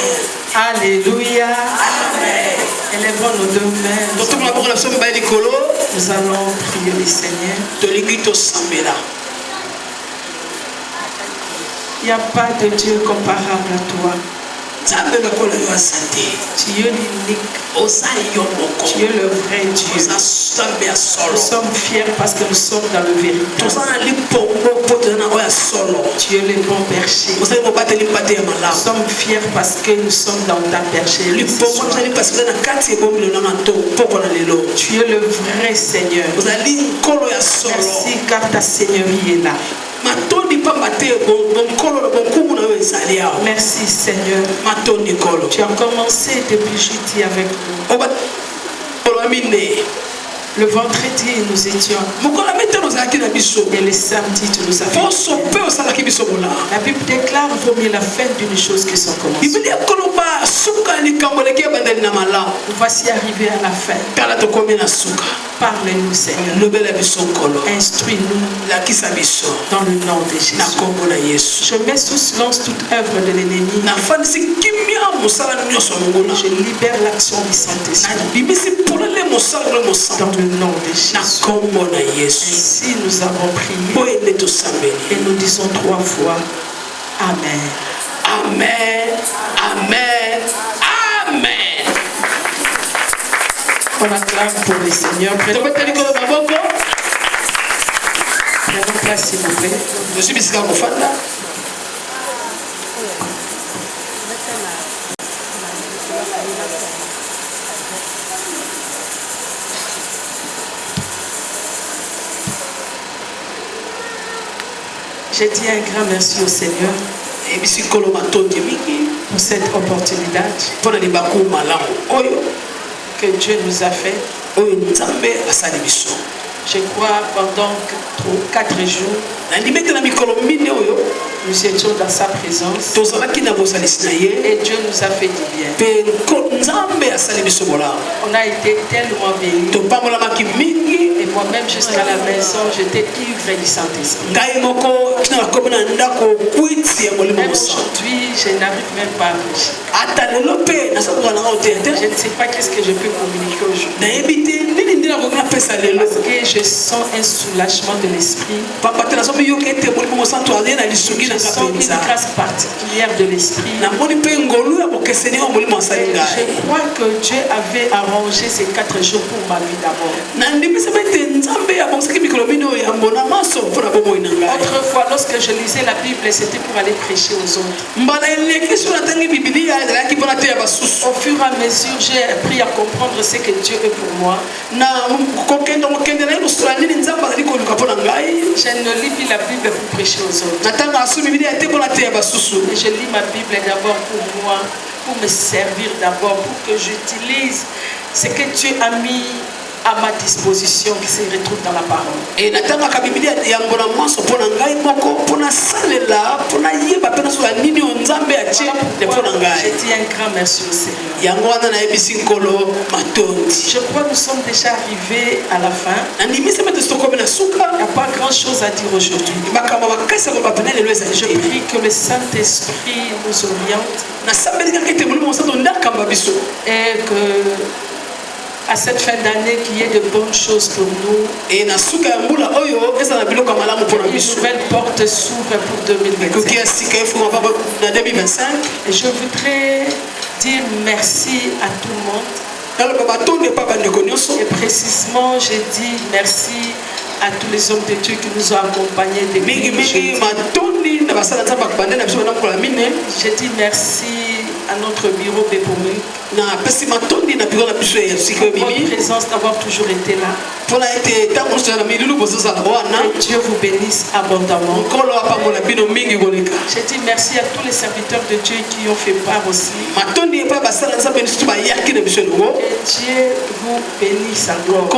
Alléluia. Amen. Élevons nos deux mains. Nous allons prier le Seigneur. Il n'y a pas de Dieu comparable à toi. Tu es l'unique. Tu es le vrai Dieu. Nous sommes fiers parce que nous sommes dans le vérité. Tu es le bon berger. Nous sommes fiers parce que nous sommes dans ta bergerie. Tu es le vrai Seigneur. Merci car ta Seigneurie est là. Merci Seigneur. Tu as commencé depuis jeudi avec nous. Le vendredi nous étions. Et le samedi tu nous as fait. La Bible déclare vaut mieux la fin d'une chose que son commencement. Nous voici arrivés à la fin. Parle-nous Seigneur. Instruis-nous dans le nom de Jésus. Je mets sous silence toute œuvre de l'ennemi. Je libère l'action du Saint-Esprit. Dans le nom de Jésus. Ainsi nous avons prié et nous disons 3 fois Amen. Amen. Amen. Amen. On acclame pour le Seigneur. Prenons place s'il vous plaît. Je suis Bissika Mofanda. Je dis un grand merci au Seigneur pour cette opportunité que Dieu nous a fait. Je crois pendant 4 jours, nous étions dans sa présence et Dieu nous a fait du bien. On a été tellement bénis et moi-même jusqu'à la maison, j'étais ivre du Saint-Esprit. Même aujourd'hui, je n'arrive même pas à bouger. Je ne sais pas qu'est-ce que je peux communiquer aujourd'hui. Parce que je sens un soulagement de l'esprit. Je sens une grâce particulière de l'esprit. Je crois que Dieu avait arrangé ces 4 jours pour ma vie d'abord. Autrefois, lorsque je lisais la Bible, c'était pour aller prêcher aux autres. Au fur et à mesure, j'ai appris à comprendre ce que Dieu est pour moi. Je ne lis plus la Bible pour prêcher aux autres. Et je lis ma Bible d'abord pour moi, pour me servir d'abord, pour que j'utilise ce que Dieu a mis à ma disposition qui se retrouve dans la parole. Et je dis un grand merci au Seigneur. Je crois que nous sommes déjà arrivés à la fin. Il n'y a pas grand chose à dire aujourd'hui. Je prie que le Saint-Esprit nous oriente et que à cette fin d'année qu'il y ait de bonnes choses pour nous. Et une nouvelle porte s'ouvre pour 2025. Et je voudrais dire merci à tout le monde. Et précisément, je dis merci à tous les hommes de Dieu qui nous ont accompagnés depuis jeudi. Je dis merci à notre bureau Bepomé. Votre présence d'avoir toujours été là. Et Dieu vous bénisse abondamment. Je dis merci à tous les serviteurs de Dieu qui ont fait part aussi. Et Dieu vous bénisse encore.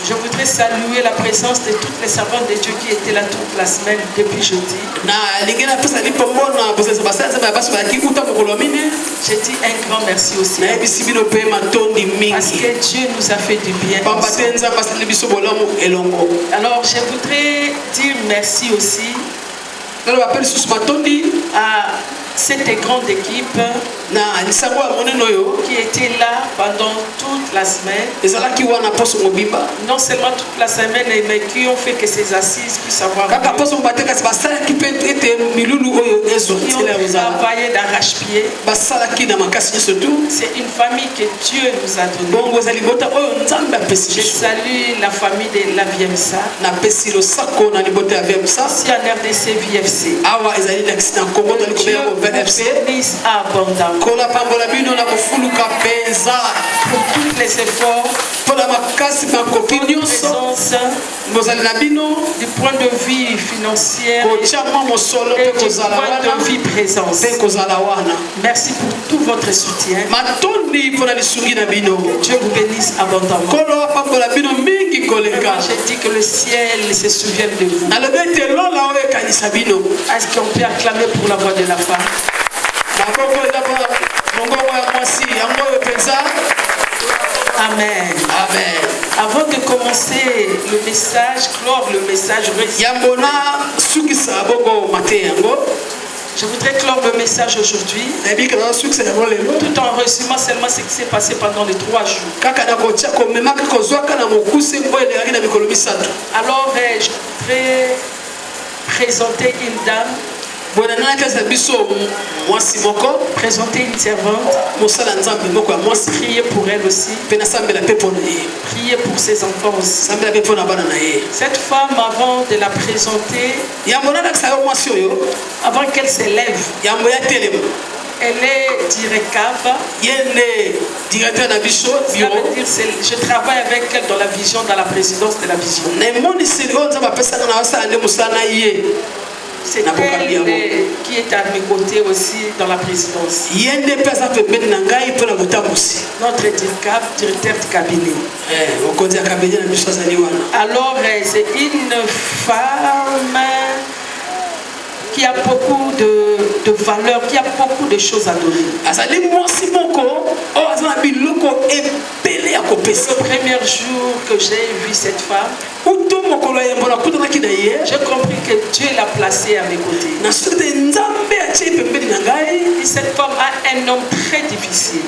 Je voudrais saluer la présence de toutes les servantes de Dieu qui étaient là toute la semaine depuis jeudi. Je dis un grand merci aussi. Parce que Dieu nous a fait du bien. Alors je voudrais dire merci aussi à cette grande équipe qui était là pendant toute la semaine. Non seulement toute la semaine, mais qui ont fait que ces assises puissent avoir lieu. Qui ont travaillé d'arrache-pied. C'est une famille que Dieu nous a donnée. Je salue la famille de la VMSA. Ici en RDC VFC. Dieu vous bénisse abondamment. Pour tous les efforts, pour la présence, du point de vue financier et du point de vue présence. Merci pour tout votre soutien. Dieu vous bénisse abondamment. J'ai dit que le ciel se souvienne de vous. Est-ce qu'on peut acclamer pour la voix de la femme? Amen. Amen. Avant de commencer le message, clore le message, Je voudrais clore le message aujourd'hui, tout en résumant seulement ce qui s'est passé pendant les 3 jours. Alors, je voudrais présenter une dame, présenter une servante, prier pour elle aussi, prier pour ses enfants aussi. Cette femme, avant de la présenter, avant qu'elle s'élève, elle est directeur, je travaille avec elle dans la vision, dans la présidence de la vision. C'est elle qui est à mes côtés aussi dans la présidence. Notre directeur de cabinet. Alors, c'est une femme qui a beaucoup de valeur, qui a beaucoup de choses à donner. Le premier jour que j'ai vu cette femme, j'ai compris que Dieu l'a placée à mes côtés. Et cette femme a un homme très difficile,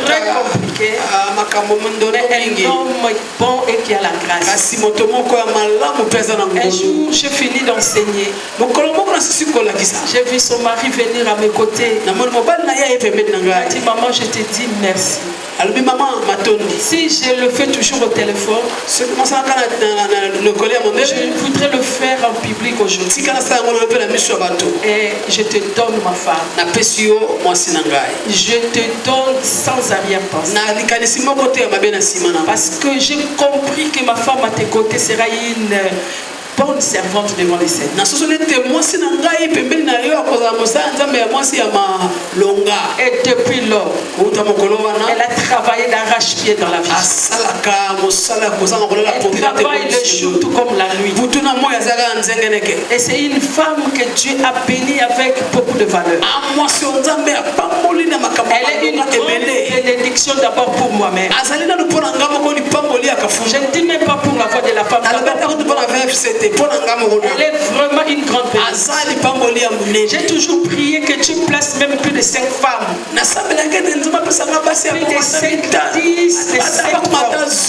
très compliqué, mais un homme bon et qui a la grâce. Un jour, j'ai fini d'enseigner. J'ai vu son mari venir à mes côtés. Il m'a dit, maman, je te dis merci. Si je le fais toujours au téléphone, je voudrais le faire en public aujourd'hui. Et je te donne ma femme. Je te donne sans arrière-pensée. Parce que j'ai compris que ma femme à tes côtés sera une bonne servante devant les Seigneurs. Et depuis lors, elle a travaillé d'arrache-pied dans la vie. Elle travaille le jour tout comme la nuit. Et c'est une femme que Dieu a bénie avec beaucoup de valeur. Elle est une grande bénédiction d'abord pour moi-même. Je ne dis même pas pour la voix de la femme. Elle est vraiment une grande bénédiction. J'ai toujours prié que tu places même plus de 5 femmes. Plus de 5, 10, de 7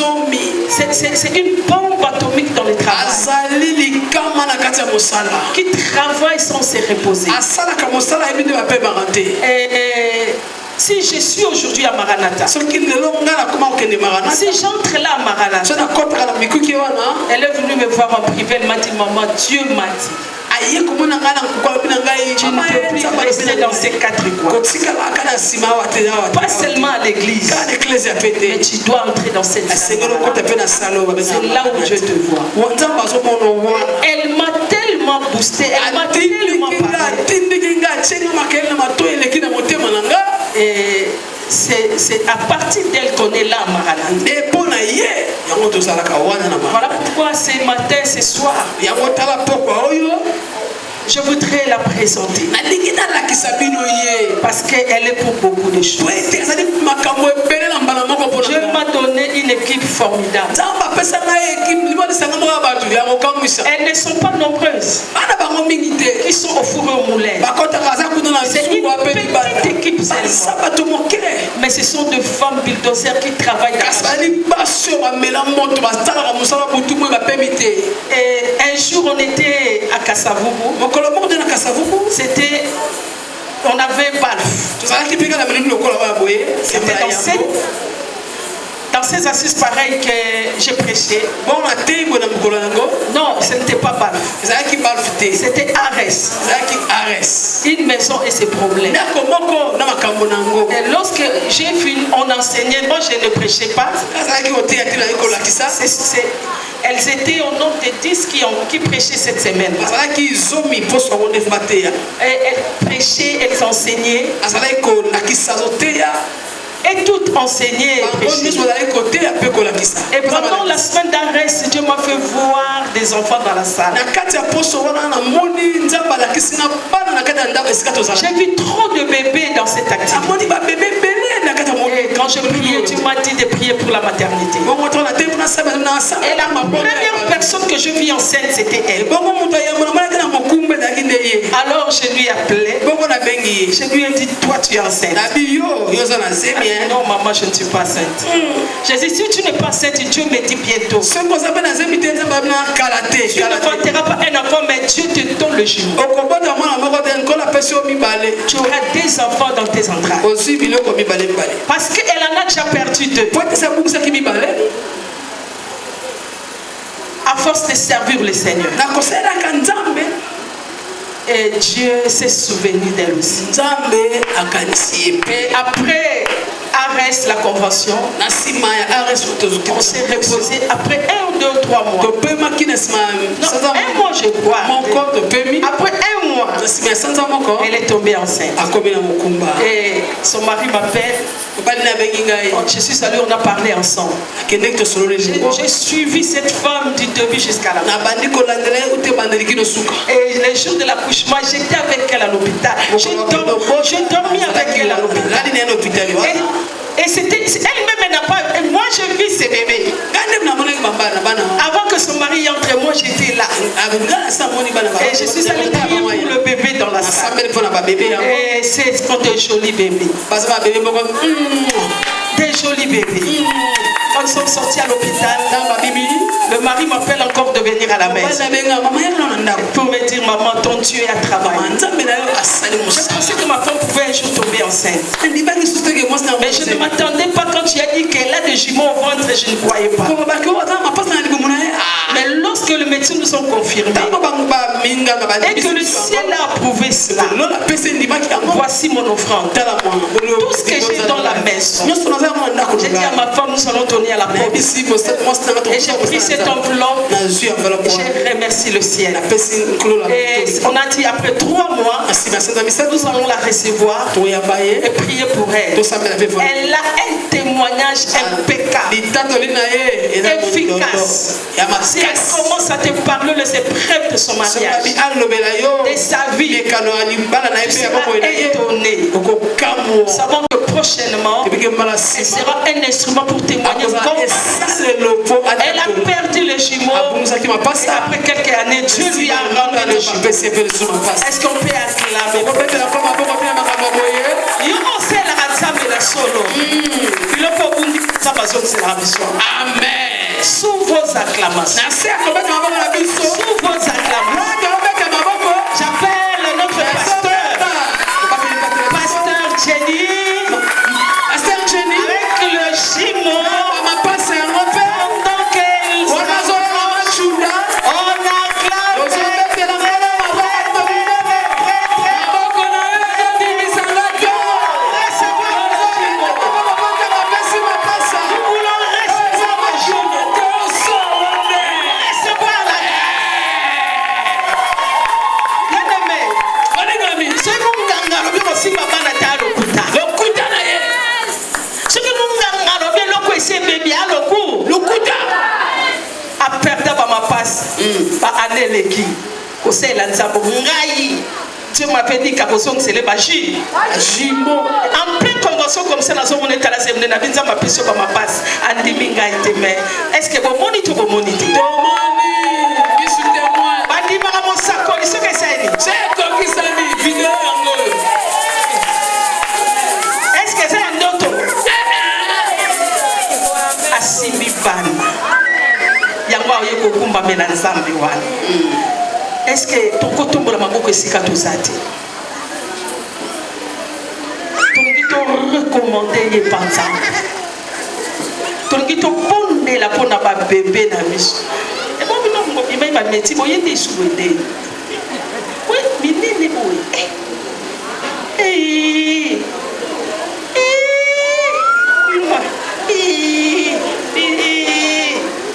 hommes. C'est une bombe atomique dans le travail. Qui travaille sans se reposer. Et si je suis aujourd'hui à Maranatha, si j'entre là à Maranatha, elle est venue me voir en privé, elle m'a dit, maman, Dieu m'a dit, tu ne peux plus rester dans ces 4 coins. Pas seulement à l'église, mais tu dois entrer dans cette salle. C'est là où je te vois. Elle m'a tellement boosté, elle m'a tellement parlé. Et c'est à partir d'elle qu'on est là à Maranatha. Voilà pourquoi ce matin, ce soir, je voudrais la présenter. Parce qu'elle est pour beaucoup de choses. Dieu m'a donné une équipe formidable. Elles ne sont pas nombreuses. Qui sont au four et au moulin. C'est une petite équipe seulement. Mais ce sont des femmes bulldozers qui travaillent dans Et un jour on était à Kasavubu. C'était... On avait Balf. C'était dans ces assises pareilles que j'ai prêché. Non, ce n'était pas Balf. C'était Arès. Une maison et ses problèmes. Et lorsque j'ai fini, on enseignait. Moi, je ne prêchais pas. Elles étaient au nombre de 10 qui prêchaient cette semaine. Elles prêchaient, elles enseignaient. Et toutes enseignées. Et pendant la semaine d'Arès, Dieu m'a fait voir des enfants dans la salle. J'ai vu trop de bébés dans cette activité. Et quand je priais, Dieu m'a m'a dit de prier pour la maternité. Et la première personne que je vis enceinte, c'était elle. Alors je lui ai appelé. Je lui ai dit, toi tu es enceinte. Non maman, je ne suis pas enceinte. J'ai dit, si tu n'es pas enceinte, Dieu me dit bientôt. Tu ne fanteras pas un enfant, mais Dieu te donne le jumeau. Tu auras des enfants dans tes entrailles. Parce qu'elle en a déjà perdu 2. À force de servir le Seigneur. Et Dieu s'est souvenu d'elle aussi. Et après Arrête la convention, on s'est reposé après 1 ou 2 ou 3 mois. Non, 1 mois je crois. Après 1 mois, elle est tombée enceinte. Et son mari m'appelle. Je suis allé, on a parlé ensemble. J'ai suivi cette femme du début jusqu'à la fin. Et les jours de l'accouchement, j'étais avec elle à l'hôpital. J'ai dormi avec elle à l'hôpital. Et elle-même n'a pas. Moi, je vis ces bébés. Avant que son mari entre, moi, j'étais là. Et je suis allée prier pour le bébé dans la salle. Et c'est des jolis bébés. Des jolis bébés. Quand ils sont sortis à l'hôpital, le mari m'appelle encore de venir à la maison pour me dire, maman, ton Dieu a travaillé. Je pensais que ma femme pouvait un jour tomber enceinte. Mais je ne m'attendais pas quand tu as dit qu'elle a des jumeaux au ventre, je ne croyais pas. Mais lorsque le médecin nous ont confirmé et que le ciel a approuvé cela, voici mon offrande. Tout ce que j'ai dans la maison. J'ai dit à ma femme, nous allons donner à la porte. Et j'ai pris cette enveloppe. J'ai remercié le ciel. Et on a dit après 3 mois, nous allons la recevoir et prier pour elle. Elle a un témoignage impeccable, efficace. Si elle commence à te parler les épreuves de son mariage, de sa vie, tu seras étonné. Nous savons que prochainement, elle sera un instrument pour témoigner. Elle a perdu les jumeaux. Et après quelques années, Dieu lui a rendu le jumeau. Est-ce qu'on peut acclamer? Amen. Sous vos acclamations. Sous vos acclamations. J'appelle notre pasteur Jenny. Avec le jumeau. Pendant qu'elle on Dieu m'avait dit qu'à Bosong c'est les magies. En pleine convention comme ça, on est à la semaine, on a vu ma puce sur ma passe. Est-ce que vous monitez ou vous monitez? Est-ce que c'est un autre? Asimi ban. Yangwa oyekokumba melanzambi wana. Est-ce que ton kotombo la maboko esika tozati? Tongi to recommander ye panza. Tongi to bonde la pona ba bébé na miso. Et moi bino ngo bima ba meti boye te souwede. Oui, minene boye.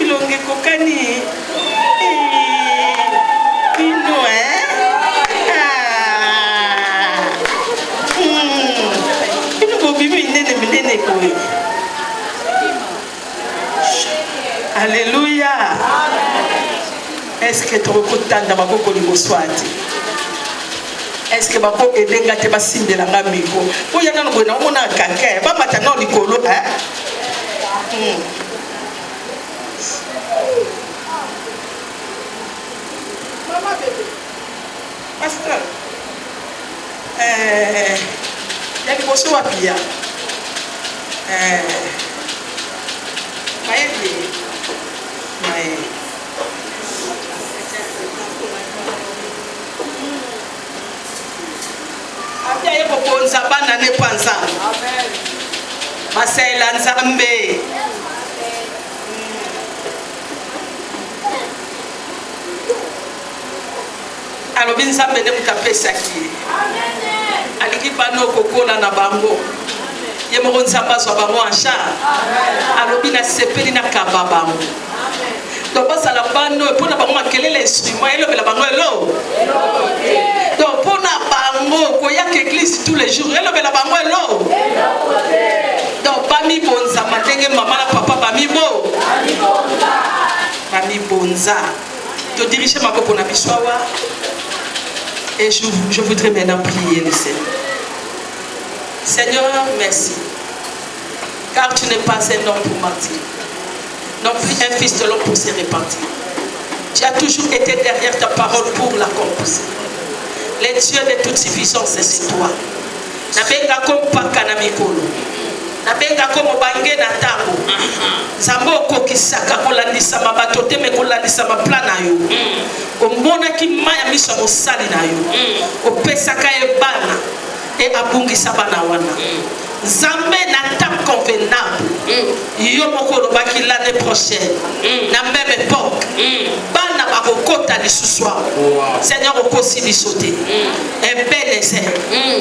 Ilonge kokani. Alléluia. Est-ce que tu recoues dans ma coco Swati? Est-ce que ma coco est dégagée de la micro? Pour y aller dans mon caca, pas maintenant du colo, hein? Maman bébé. Pasteur. Il y a des bosses à piller. Abia yeko ponza bana ne panza. Amen. Masela nzambe. Alobi nzambe ne mutapesa ki. Amen. Aliki bano kokola na bango. Ye mo nzamba so bango en charge. Amen. Alobi na sepeli na kaba bango. Amen. Donc pas la bano pour na bango makelele instrument elo bela bango elo. Donc pour na bango ko ya que église tous les jours elo bela bango elo. Donc pas mi bonza matenge maman na papa ba mi bo. Ba mi bonza. To diriger ma pour na biswawa. Et je voudrais maintenant prier le Seigneur. Seigneur, merci. Car tu n'es pas un homme pour mentir. Non plus un fils de l'homme pour se repentir. Tu as toujours été derrière ta parole pour l'accomplir. Les dieux de toute suffisance, c'est toi. Nabenga comme pakana mikolo. Nabenga comme bange na tango. Zambo kokisaka kolandisa mabato te me kolandisa maplana yo. Omona ki maya miso mosali na yo. Opesaka ebana et abungisa bana wana. Zambe na table convenable. Yo mokolo baki l'année prochaine. Na même époque. Bana bakokota lisusu. Seigneur okosi bisote. Un bel essai.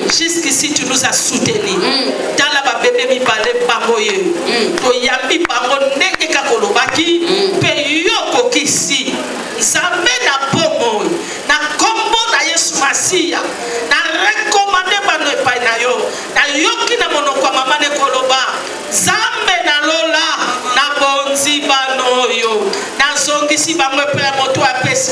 Jusqu'ici tu nous as soutenus. Dans la bébé mi balé bangoye. To yambi bango ndenge kakolobaki pe yo kokisi. Zambe na pomo. Na kombo na Yesu Masia. Na recommandé bano epai na yo. Na yoki na monoko mama ne koloba. Zambe na lola na bonzi bano yo. Na zongisi bango epai moto apesi.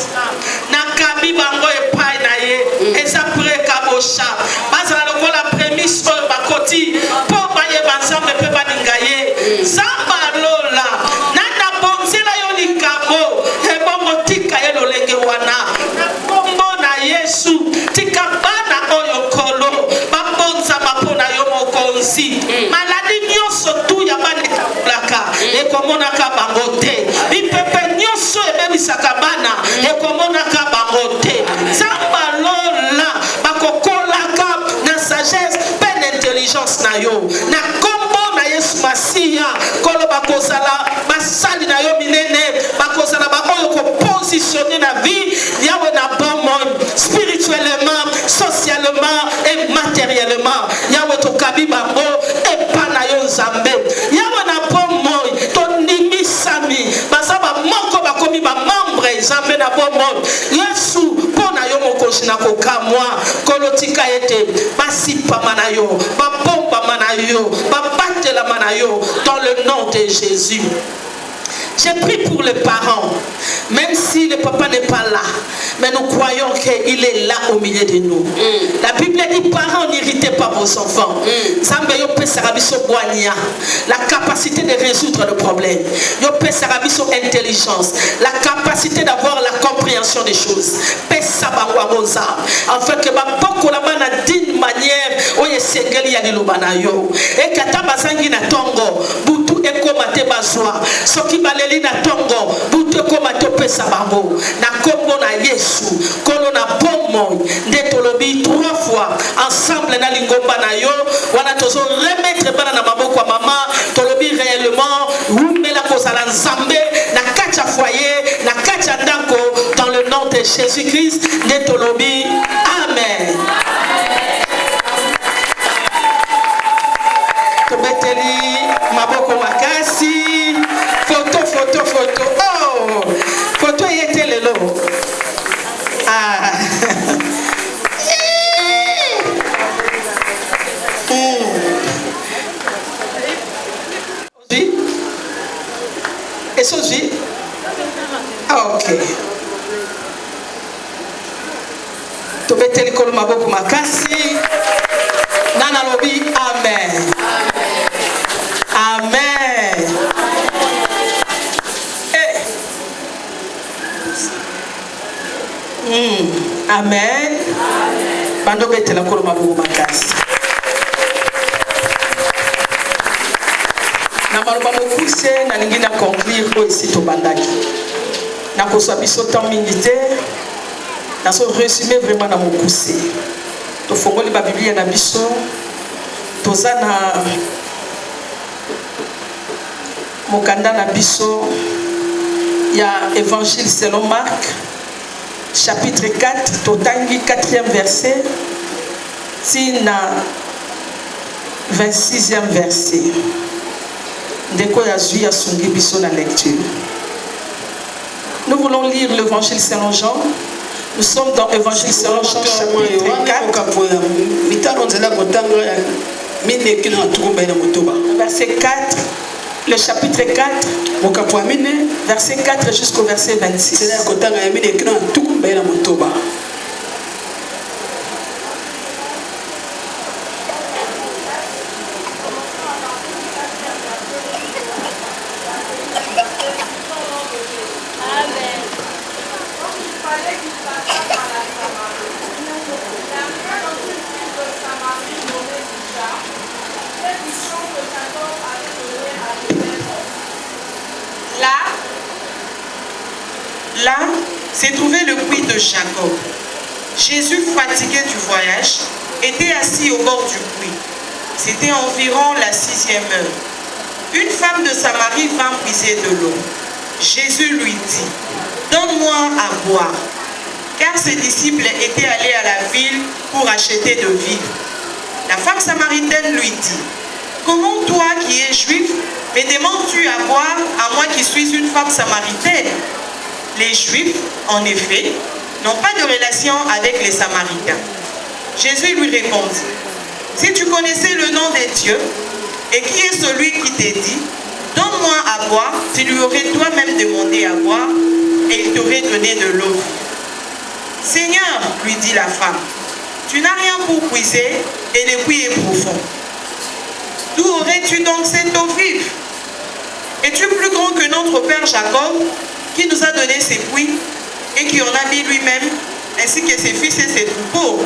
Na kabi bango epai na ye. Eza pre kabosha. Bazala lokola prémisse oyo bakoti. Po baye banzambe pe baninga ye. Zamba lola. Na bonzela yo likabo. Ebongo tika ye lolenge wana. Na kombo na Yesu. Tika bana oyo kolo. Babonza mapona yo mokonzi. Maladi nyonso tu ya bana etablaka. Ekomona ka bango te. Ipepe nyonso ebebisaka bana. Ekomona ka bango te. Zamba lola. Bakokolaka na sagesse pen intelligence na yo. Na kombo na Yesu Masia. Kolo bakozala basali na yo minene. Bakozala ba oyo ko positionner na vie. Yawe na bon monde. Spirituellement, socialement et matériellement. Yawe to kabi bango et pana yo nzambe. Yawe na bon monde. To nimisami. Basaba moko bakomi ba membre nzambe na bon monde. Yesu pona yo mokoshi na kokamwa. Kolotika ete basipa manayo. Babomba manayo. Babatela manayo. Dans le nom de Jésus. J'ai pris pour les parents, même si le papa n'est pas là, mais nous croyons qu'il est là au milieu de nous. La Bible dit, parents, n'irritez pas vos enfants. La capacité de résoudre le problème. Intelligence. La capacité d'avoir la compréhension des choses. Afin que d'une manière, et katabazangi na tongo, butu ekomate bazwa, soki baleli na tongo, butu ekomate pesa bango, na kombo na Yesu, kolo na bomo, ndetolobi 3 fois, ensemble na lingomba na yo, wana tozo remettre bana na maboko ya mama, tolobi réellement, umela kozala nzambe, na kacha foyer, na kacha ndako, dans le nom de Jésus-Christ, ndetolobi, Amen. Tobeteli maboko makasi photo oh photo yete lelo oui et ça oui ok tobeteli kolo maboko makasi nana lobi amen. Amen. Amen. Bando betela kolo mabugo makasi. Na maloba mokuse na lingi na conclure ko esi to bandaki. Na kosa biso temps militaire. Na so résumé vraiment na mokuse. To fongoli ba Biblia na biso. Toza na mokanda na biso ya Évangile selon Marc chapitre 4 totangi 4e verset tina 26e verset ndeko ya zui ya sungi biso na lecture. Nous voulons lire l'Évangile selon Jean. Nous sommes dans l'Évangile selon Jean chapitre 4 verset 4. Le chapitre 4, verset 4 jusqu'au verset 26. Là, s'est trouvé le puits de Jacob. Jésus, fatigué du voyage, était assis au bord du puits. C'était environ la 6e heure. Une femme de Samarie vint puiser de l'eau. Jésus lui dit, « Donne-moi à boire. » Car ses disciples étaient allés à la ville pour acheter de vivres. La femme samaritaine lui dit, « Comment toi qui es juif, me demandes-tu à boire à moi qui suis une femme samaritaine ?» Les Juifs, en effet, n'ont pas de relation avec les Samaritains. Jésus lui répondit, « Si tu connaissais le nom des dieux, et qui est celui qui t'a dit, donne-moi à boire, tu lui aurais toi-même demandé à boire, et il t'aurait donné de l'eau. » « Seigneur, lui dit la femme, tu n'as rien pour puiser, et le puits est profond. D'où aurais-tu donc cette eau vive? Es-tu plus grand que notre père Jacob, qui nous a donné ses puits et qui en a mis lui-même, ainsi que ses fils et ses troupeaux?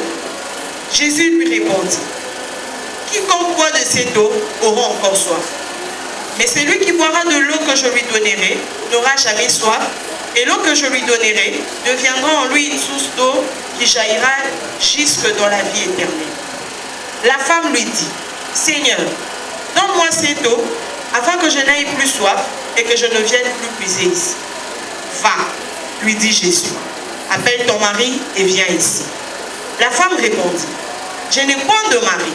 Jésus lui répondit, « Quiconque boit de cette eau aura encore soif. Mais celui qui boira de l'eau que je lui donnerai n'aura jamais soif, et l'eau que je lui donnerai deviendra en lui une source d'eau qui jaillira jusque dans la vie éternelle. » La femme lui dit, « Seigneur, donne-moi cette eau, afin que je n'aie plus soif et que je ne vienne plus puiser ici. » « Va, lui dit Jésus, appelle ton mari et viens ici. » La femme répondit, « Je n'ai point de mari. »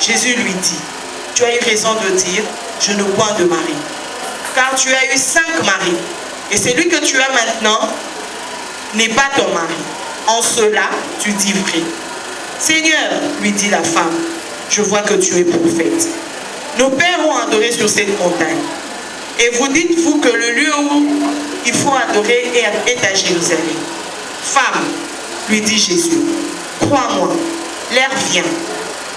Jésus lui dit, « Tu as eu raison de dire, je n'ai point de mari. Car tu as eu 5 maris, et celui que tu as maintenant n'est pas ton mari. En cela, tu dis vrai. » Seigneur, lui dit la femme, je vois que tu es prophète. Nos pères ont adoré sur cette montagne. Et vous dites-vous que le lieu où il faut adorer est à Jérusalem. Femme, lui dit Jésus, crois-moi, l'heure vient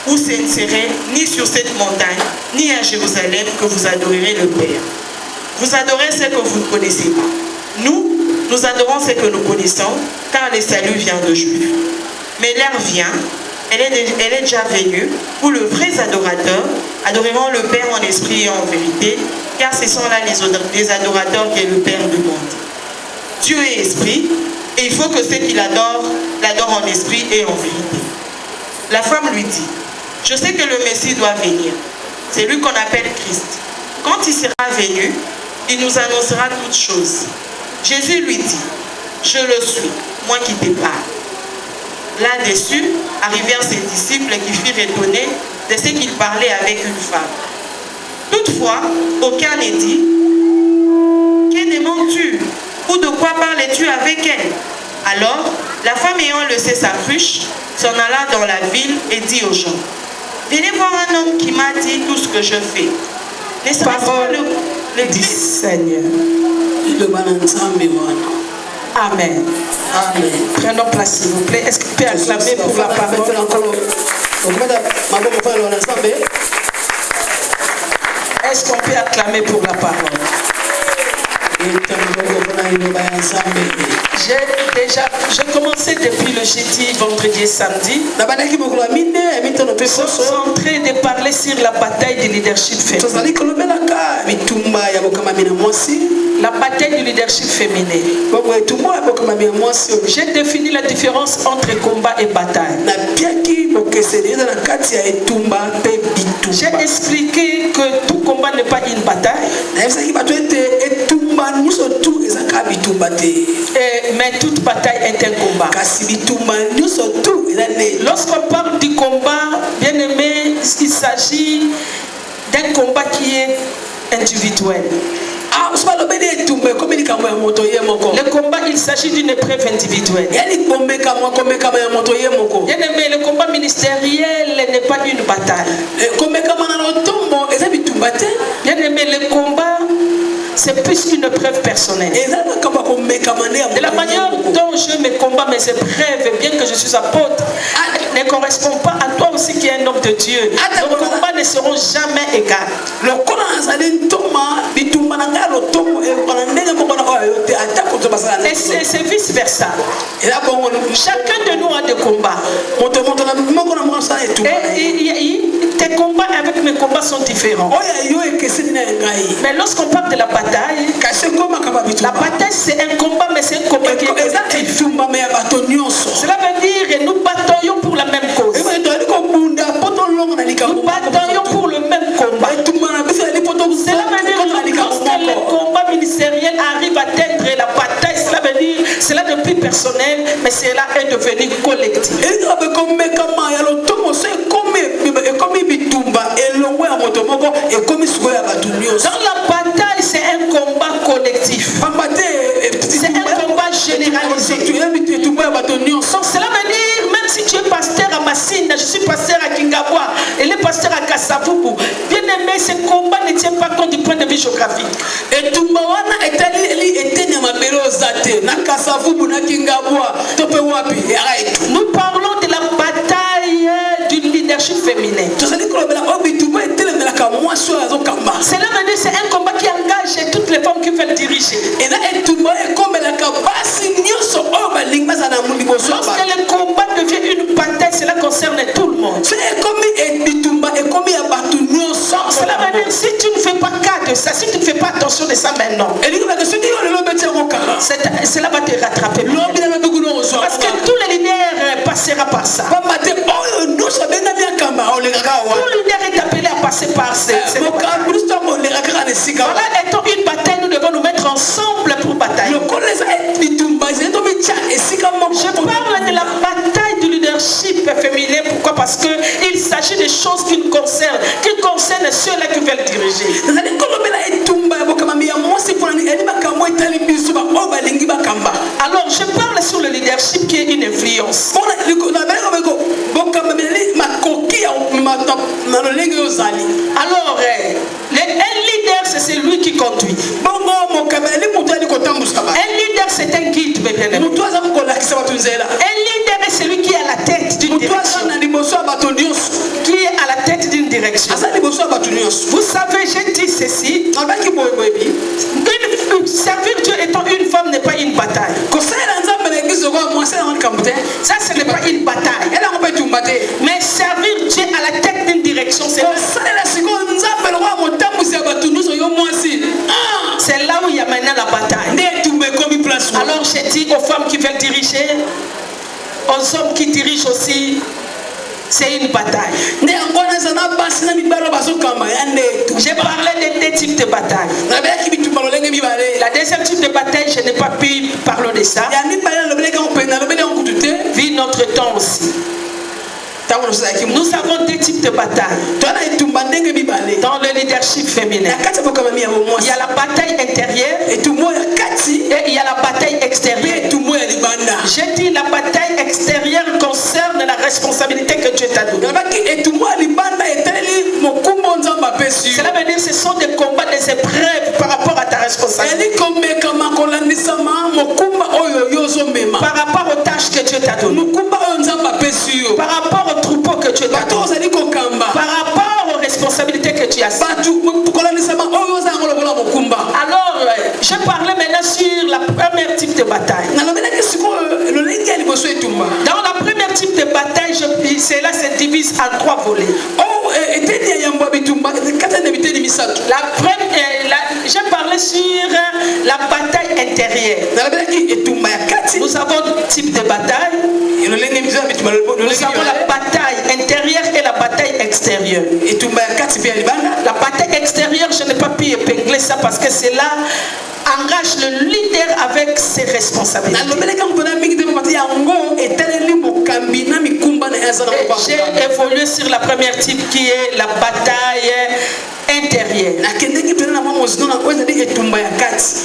où ce ne serait ni sur cette montagne, ni à Jérusalem que vous adorerez le Père. Vous adorez ce que vous ne connaissez pas. Nous adorons ce que nous connaissons, car le salut vient de Juifs. Mais l'heure vient, elle est déjà venue, où les vrais adorateurs adoreront le Père en esprit et en vérité, car ce sont là les adorateurs que le Père demande. Dieu est esprit, et il faut que ceux qui l'adorent en esprit et en vérité. La femme lui dit, je sais que le Messie doit venir. C'est lui qu'on appelle Christ. Quand il sera venu, il nous annoncera toutes choses. Jésus lui dit, je le suis, moi qui te parle. Là-dessus, arrivèrent ses disciples qui furent étonnés de ce qu'il parlait avec une femme. Toutefois, aucun ne dit, que demandes-tu? Ou de quoi parles-tu avec elle? Alors, la femme ayant laissé sa cruche, s'en alla dans la ville et dit aux gens, venez voir un homme qui m'a dit tout ce que je fais. N'est-ce pas le Christ? Seigneur. Amen. Amen. Prenons place s'il vous plaît. Est-ce qu'on peut acclamer pour la parole? Est-ce qu'on peut acclamer pour la parole? J'ai commencé depuis le jeudi, vendredi et samedi. Je suis en train de parler sur la bataille du leadership féminin. La bataille du leadership féminin. J'ai défini la différence entre combat et bataille. J'ai expliqué que tout combat n'est pas une bataille. Mais toute bataille est un combat. Lorsqu'on parle du combat, bien aimé, il s'agit d'un combat qui est individuel. Le combat, il s'agit d'une épreuve individuelle. Bien aimé, le combat ministériel n'est pas une bataille. Bien aimé, le combat, c'est plus une épreuve personnelle. De la manière dont je me combats mes épreuves, bien que je suis apôtre, ne correspond pas à toi aussi qui es un homme de Dieu. Nos combats ne seront jamais égaux. Et c'est vice versa. Chacun de nous a des combats. Et tes combats avec mes combats sont différents. Mais lorsqu'on parle de la bataille c'est un combat, mais c'est un combat qui est collectif. Cela veut dire que nous bataillons pour la même cause. Nous bataillons pour le même combat. Cela veut dire que lorsque le combat ministériel arrive à atteindre la bataille, cela veut dire cela n'est plus personnel, mais cela est devenu collectif. Dans la bataille, c'est un combat collectif. C'est un combat généralisé. Donc cela veut dire, même si tu es pasteur à Massine, je suis pasteur à Kingabwa, et le pasteur à Kassavubu, bien aimé, ce combat ne tient pas compte du point de vue géographique. Nous parlons de la bataille du leadership féminin. Cela veut dire c'est un combat qui engage toutes les femmes qui veulent diriger. Lorsque le combat devient une bataille, cela concerne tout le monde. Cela veut dire si tu ne fais pas cas de ça, si tu ne fais pas attention de ça maintenant, cela va te rattraper. Parce que tous les leaders passeront par ça. Tout leader est appelé à passer par ça. Voilà, étant une bataille, nous devons nous mettre ensemble pour batailler. Je parle de la bataille du leadership féminin. Pourquoi? Parce qu'il s'agit de choses qui nous concernent, ceux-là qui veulent diriger. Alors, je parle sur le leadership qui est une influence. Alors, un leader, c'est celui qui conduit. Un leader, c'est un guide. Un leader est celui qui est à la tête d'une direction. Qui est à la tête d'une direction. Vous savez, j'ai dit ceci. Servir Dieu étant une femme n'est pas une bataille. Ça, ce n'est pas une bataille. Mais servir Dieu à la tête d'une direction, c'est là où il y a maintenant la bataille. Alors j'ai dit aux femmes qui veulent diriger, aux hommes qui dirigent aussi, c'est une bataille. J'ai parlé de deux types de batailles. La deuxième type de bataille, je n'ai pas pu parler de ça. Vu notre temps aussi. Nous avons deux types de batailles. Dans le leadership féminin, il y a la bataille intérieure et il y a la bataille extérieure. J'ai dit la bataille extérieure concerne la responsabilité que Dieu t'a donnée. Cela veut dire que ce sont des combats, des épreuves par rapport à ta responsabilité. Par rapport aux tâches que Dieu t'a données. Par rapport au troupeau que Dieu t'a donné. Par rapport aux responsabilités que tu as. Alors, je parlais de bataille. Dans la première type de bataille, cela se divise en 3 volets. J'ai parlé sur la bataille intérieure. Nous avons 2 types de bataille. Nous avons la bataille intérieure et la bataille extérieure. La bataille extérieure, je n'ai pas pu épingler ça parce que cela engage le leader avec ses responsabilités. J'ai évolué sur la première type qui est la bataille intérieure.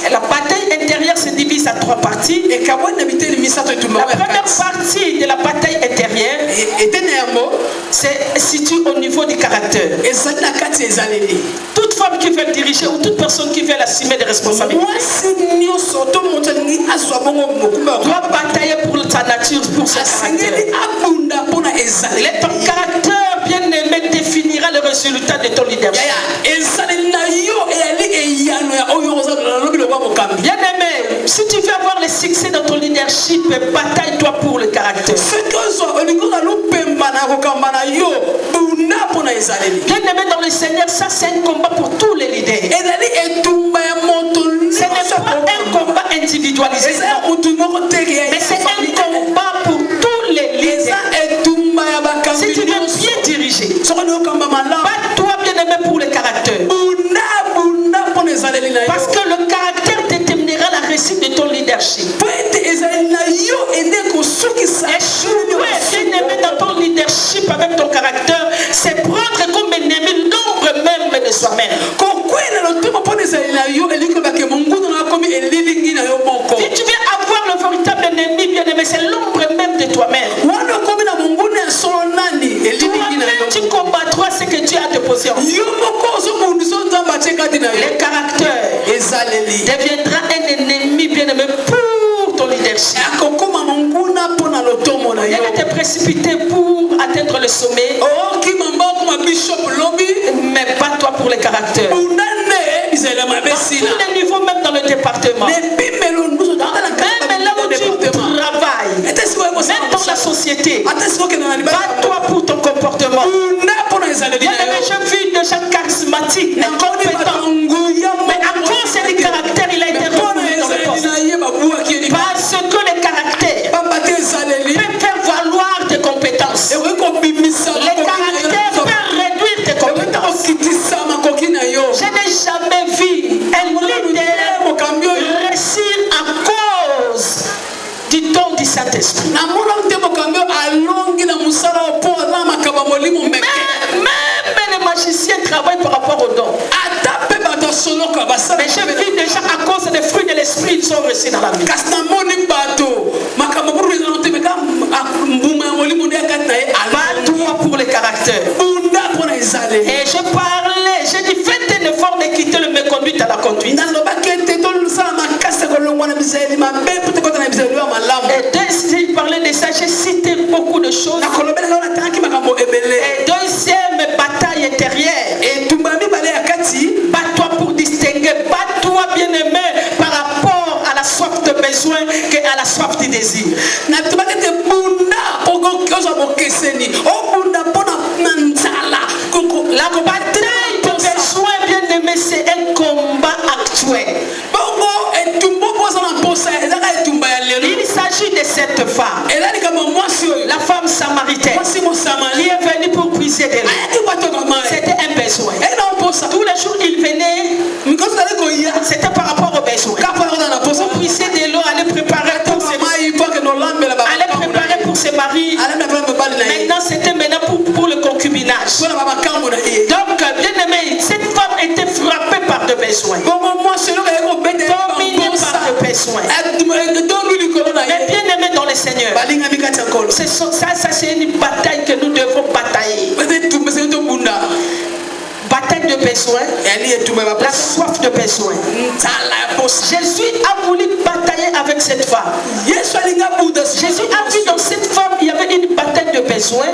La bataille intérieure se divise en 3 parties. La première partie de la bataille intérieure se situe au niveau du caractère. Toute femme qui veut diriger ou toute personne qui veut assumer des responsabilités doit batailler pour sa nature, pour son caractère. Ton caractère, bien aimé, définira le résultat de ton leadership. Bien aimé, si tu veux avoir le succès dans ton leadership, bataille-toi pour le caractère. Bien aimé dans le Seigneur, ça c'est un combat pour tous les leaders. Ce n'est pas un combat individualisé, mais c'est un combat pour tous les leaders. Si tu veux bien diriger, bats-toi bien aimé pour le caractère. Parce que le caractère déterminera la réussite de ton leadership. Échouer bien aimé dans ton leadership avec ton caractère, c'est prendre comme ennemi l'ombre même de soi-même. Si tu veux avoir le véritable ennemi bien aimé, c'est l'ombre même de toi-même. Toi-même tu combattras ce que tu as déposé en toi. Le caractère deviendra un ennemi bien aimé pour ton leadership. Il était précipité pour atteindre le sommet, mais pas toi pour le caractère. Dans tous les niveaux, même dans le département, même là où tu travailles, même dans la société, pas toi pour ton comportement. Bien aimé, je vis des gens charismatiques et compétents, mais à cause du caractère, il a été reconnu dans le poste. Parce que le caractère peut faire valoir tes compétences. Le caractère peut réduire tes compétences. Je n'ai jamais vu un leader réussir à cause du don du Saint-Esprit. Même les magiciens travaillent par rapport au don. Mais j'ai vu déjà à cause des fruits de l'esprit, ils sont reçus dans la vie. Bats-toi pour le caractère. Et j'ai dit faites un effort de quitter le méconduite à la conduite. Et s'il parlait de ça, j'ai cité beaucoup de choses. Et deuxième bataille intérieure. Bats-toi pour distinguer. Bats-toi bien aimé par rapport à la soif de besoin qu'à la soif du désir. La bataille de besoin bien aimé, c'est un combat actuel. Il s'agit de cette femme, la femme samaritaine, qui est venue pour puiser de l'eau. C'était un besoin. Tous les jours il venait, c'était par rapport au besoin. Pour puiser de l'eau, aller préparer pour ses maris. Maintenant c'était pour le concubinage. Donc bien aimé, cette femme était frappée par de besoins. Dominée par de besoins. Mais bien aimé dans le Seigneur, ça c'est une bataille que nous devons batailler. Bataille de besoin, la soif de besoin. Jésus a voulu batailler avec cette femme. Jésus a vu dans cette femme, il y avait une bataille de besoin. Et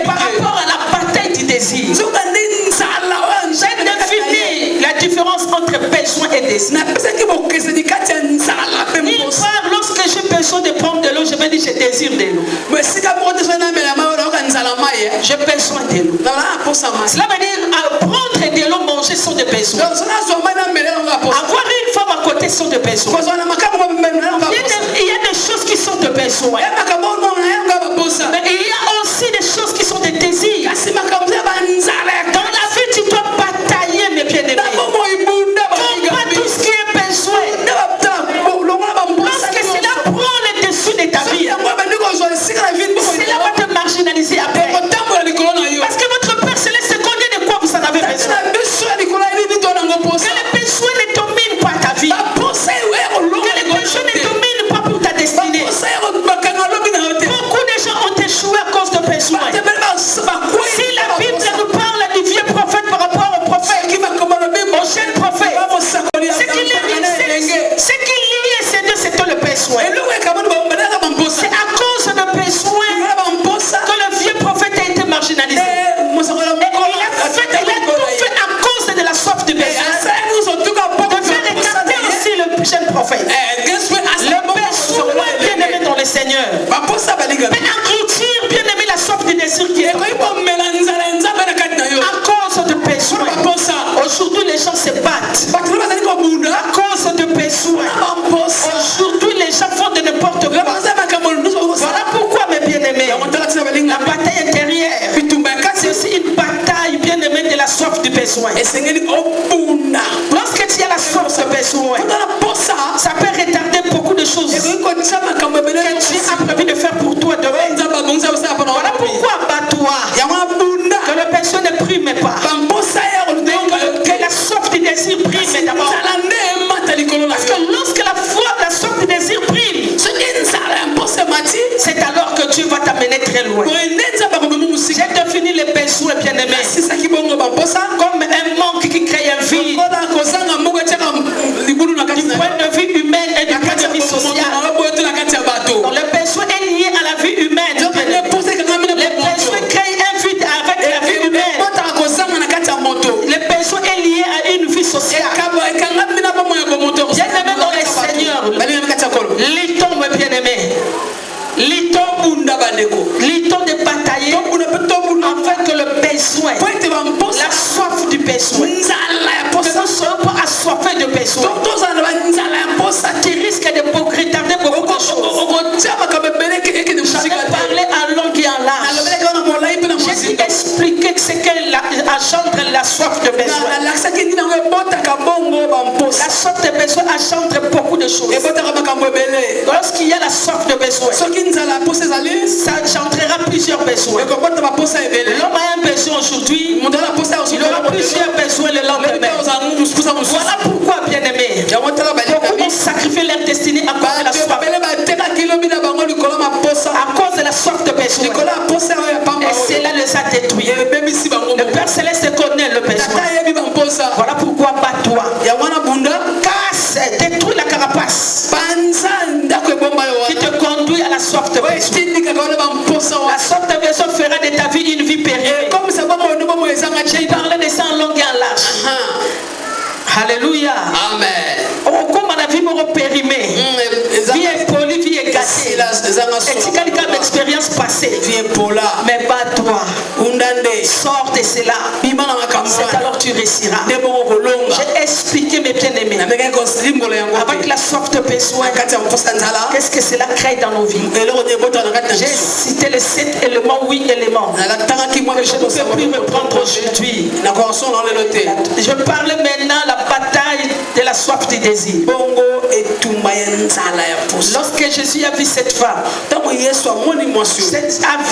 par rapport à la bataille du désir, j'ai défini la différence entre besoin et désir. besoin de prendre de l'eau, je vais dire je désire de l'eau. J'ai besoin de l'eau. Cela veut dire prendre de l'eau, manger sont des besoins. Avoir une femme à côté sont des besoins. Il y a des choses qui sont des besoins. Mais il y a aussi des choses qui sont des désirs. Dans la vie, tu dois batailler, mes bien-aimés. Combat tout ce qui est besoin. Lorsque cela prend le dessus de ta vie, cela va te marginaliser après. Parce que votre Père Céleste connaît de quoi vous en avez besoin. Que les besoins ne dominent pas ta vie. Que les besoins ne dominent pas pour ta destinée. Beaucoup de gens ont échoué à cause de besoins. Si la Bible nous parle du vieux prophète par rapport au prophète, au jeune prophète, ce qui liait ces deux, c'était le besoin. C'est à cause de besoin que le vieux prophète a été marginalisé. Et il a tout fait à cause de la soif du besoin. De faire écarter aussi le jeune prophète. Le besoin bien-aimé dans le Seigneur. Mais engloutir bien-aimé la soif du désir qui est à cause de besoin. Aujourd'hui les gens se battent à cause de besoin. Aujourd'hui les gens font de n'importe quoi. Voilà pourquoi mes bien-aimés, la bataille intérieure, c'est aussi une bataille bien-aimée de la soif du besoin. Lorsque tu as la soif de besoin, ça peut retarder beaucoup de choses que Dieu a prévu de faire pour toi demain. Voilà pourquoi bats-toi, que le besoin ne prime pas, que la soif du désir prime d'abord. Parce que lorsque la soif du désir prime, c'est alors que Dieu va t'amener très loin. J'ai défini les besoins bien-aimés comme un manque qui crée un vide du point de vue humain et du point de vue social. Donc, le besoin est lié à la vie humaine. Les besoins créent un vide avec la vie humaine. Le besoin est lié à une vie sociale. Bien-aimé dans les seigneurs, litons mes bien-aimés, litons de batailler afin que le besoin, la soif du besoin, que nous soyons pas assoiffés de besoin, qui risque de retarder beaucoup de choses. J'en ai parlé en long et en large. J'ai expliqué ce qu'est engendre la soif de besoin. La soif de besoin engendre beaucoup de choses. Lorsqu'il y a la soif de besoin, ça engendrera plusieurs besoins. L'homme a un besoin aujourd'hui, il aura plusieurs besoins le lendemain. Voilà pourquoi, bien-aimé, beaucoup ont sacrifié leur destinée à cause de la soif. À cause de la soif de besoin. Et cela les a détruits. Le Père Céleste connaît le besoin. Voilà pourquoi bats-toi. Casse, détruis la carapace qui te conduit à la soif de besoin. La soif de besoin fera de ta vie une vie périmée. J'ai parlé de ça en long et en large. Alléluia. Amen. Comme on a vu mon périmé, vie est polie, vie est gâtée. Et tu as une expérience passée. Mais bats-toi. Sors de cela. C'est alors tu réussiras. J'ai expliqué mes bien-aimés. Avec la soif de besoin, qu'est-ce que cela crée dans nos vies? J'ai cité les 7 éléments, 8 éléments. Je ne peux plus me prendre aujourd'hui. Je parlais maintenant de la bataille de la soif du désir. Lorsque Jésus a vu cette femme, a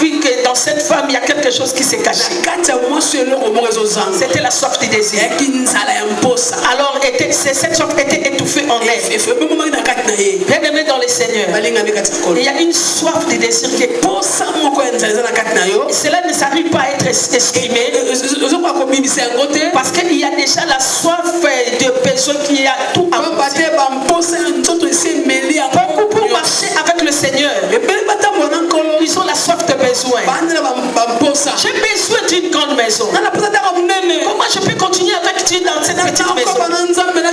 vu que dans cette femme il y a quelque chose qui s'est caché. C'était la soif du désir. Alors cette soif était étouffée en elle. Bien aimé dans les seigneurs, il y a une soif du désir qui est cela ne s'arrive pas à être exprimé parce qu'il y a déjà la soif de besoin qui a tout apporté. Beaucoup pour marcher avec le Seigneur, ils ont la soif de besoin. J'ai besoin d'une grande maison. Comment je peux continuer avec Dieu dans cette petite maison?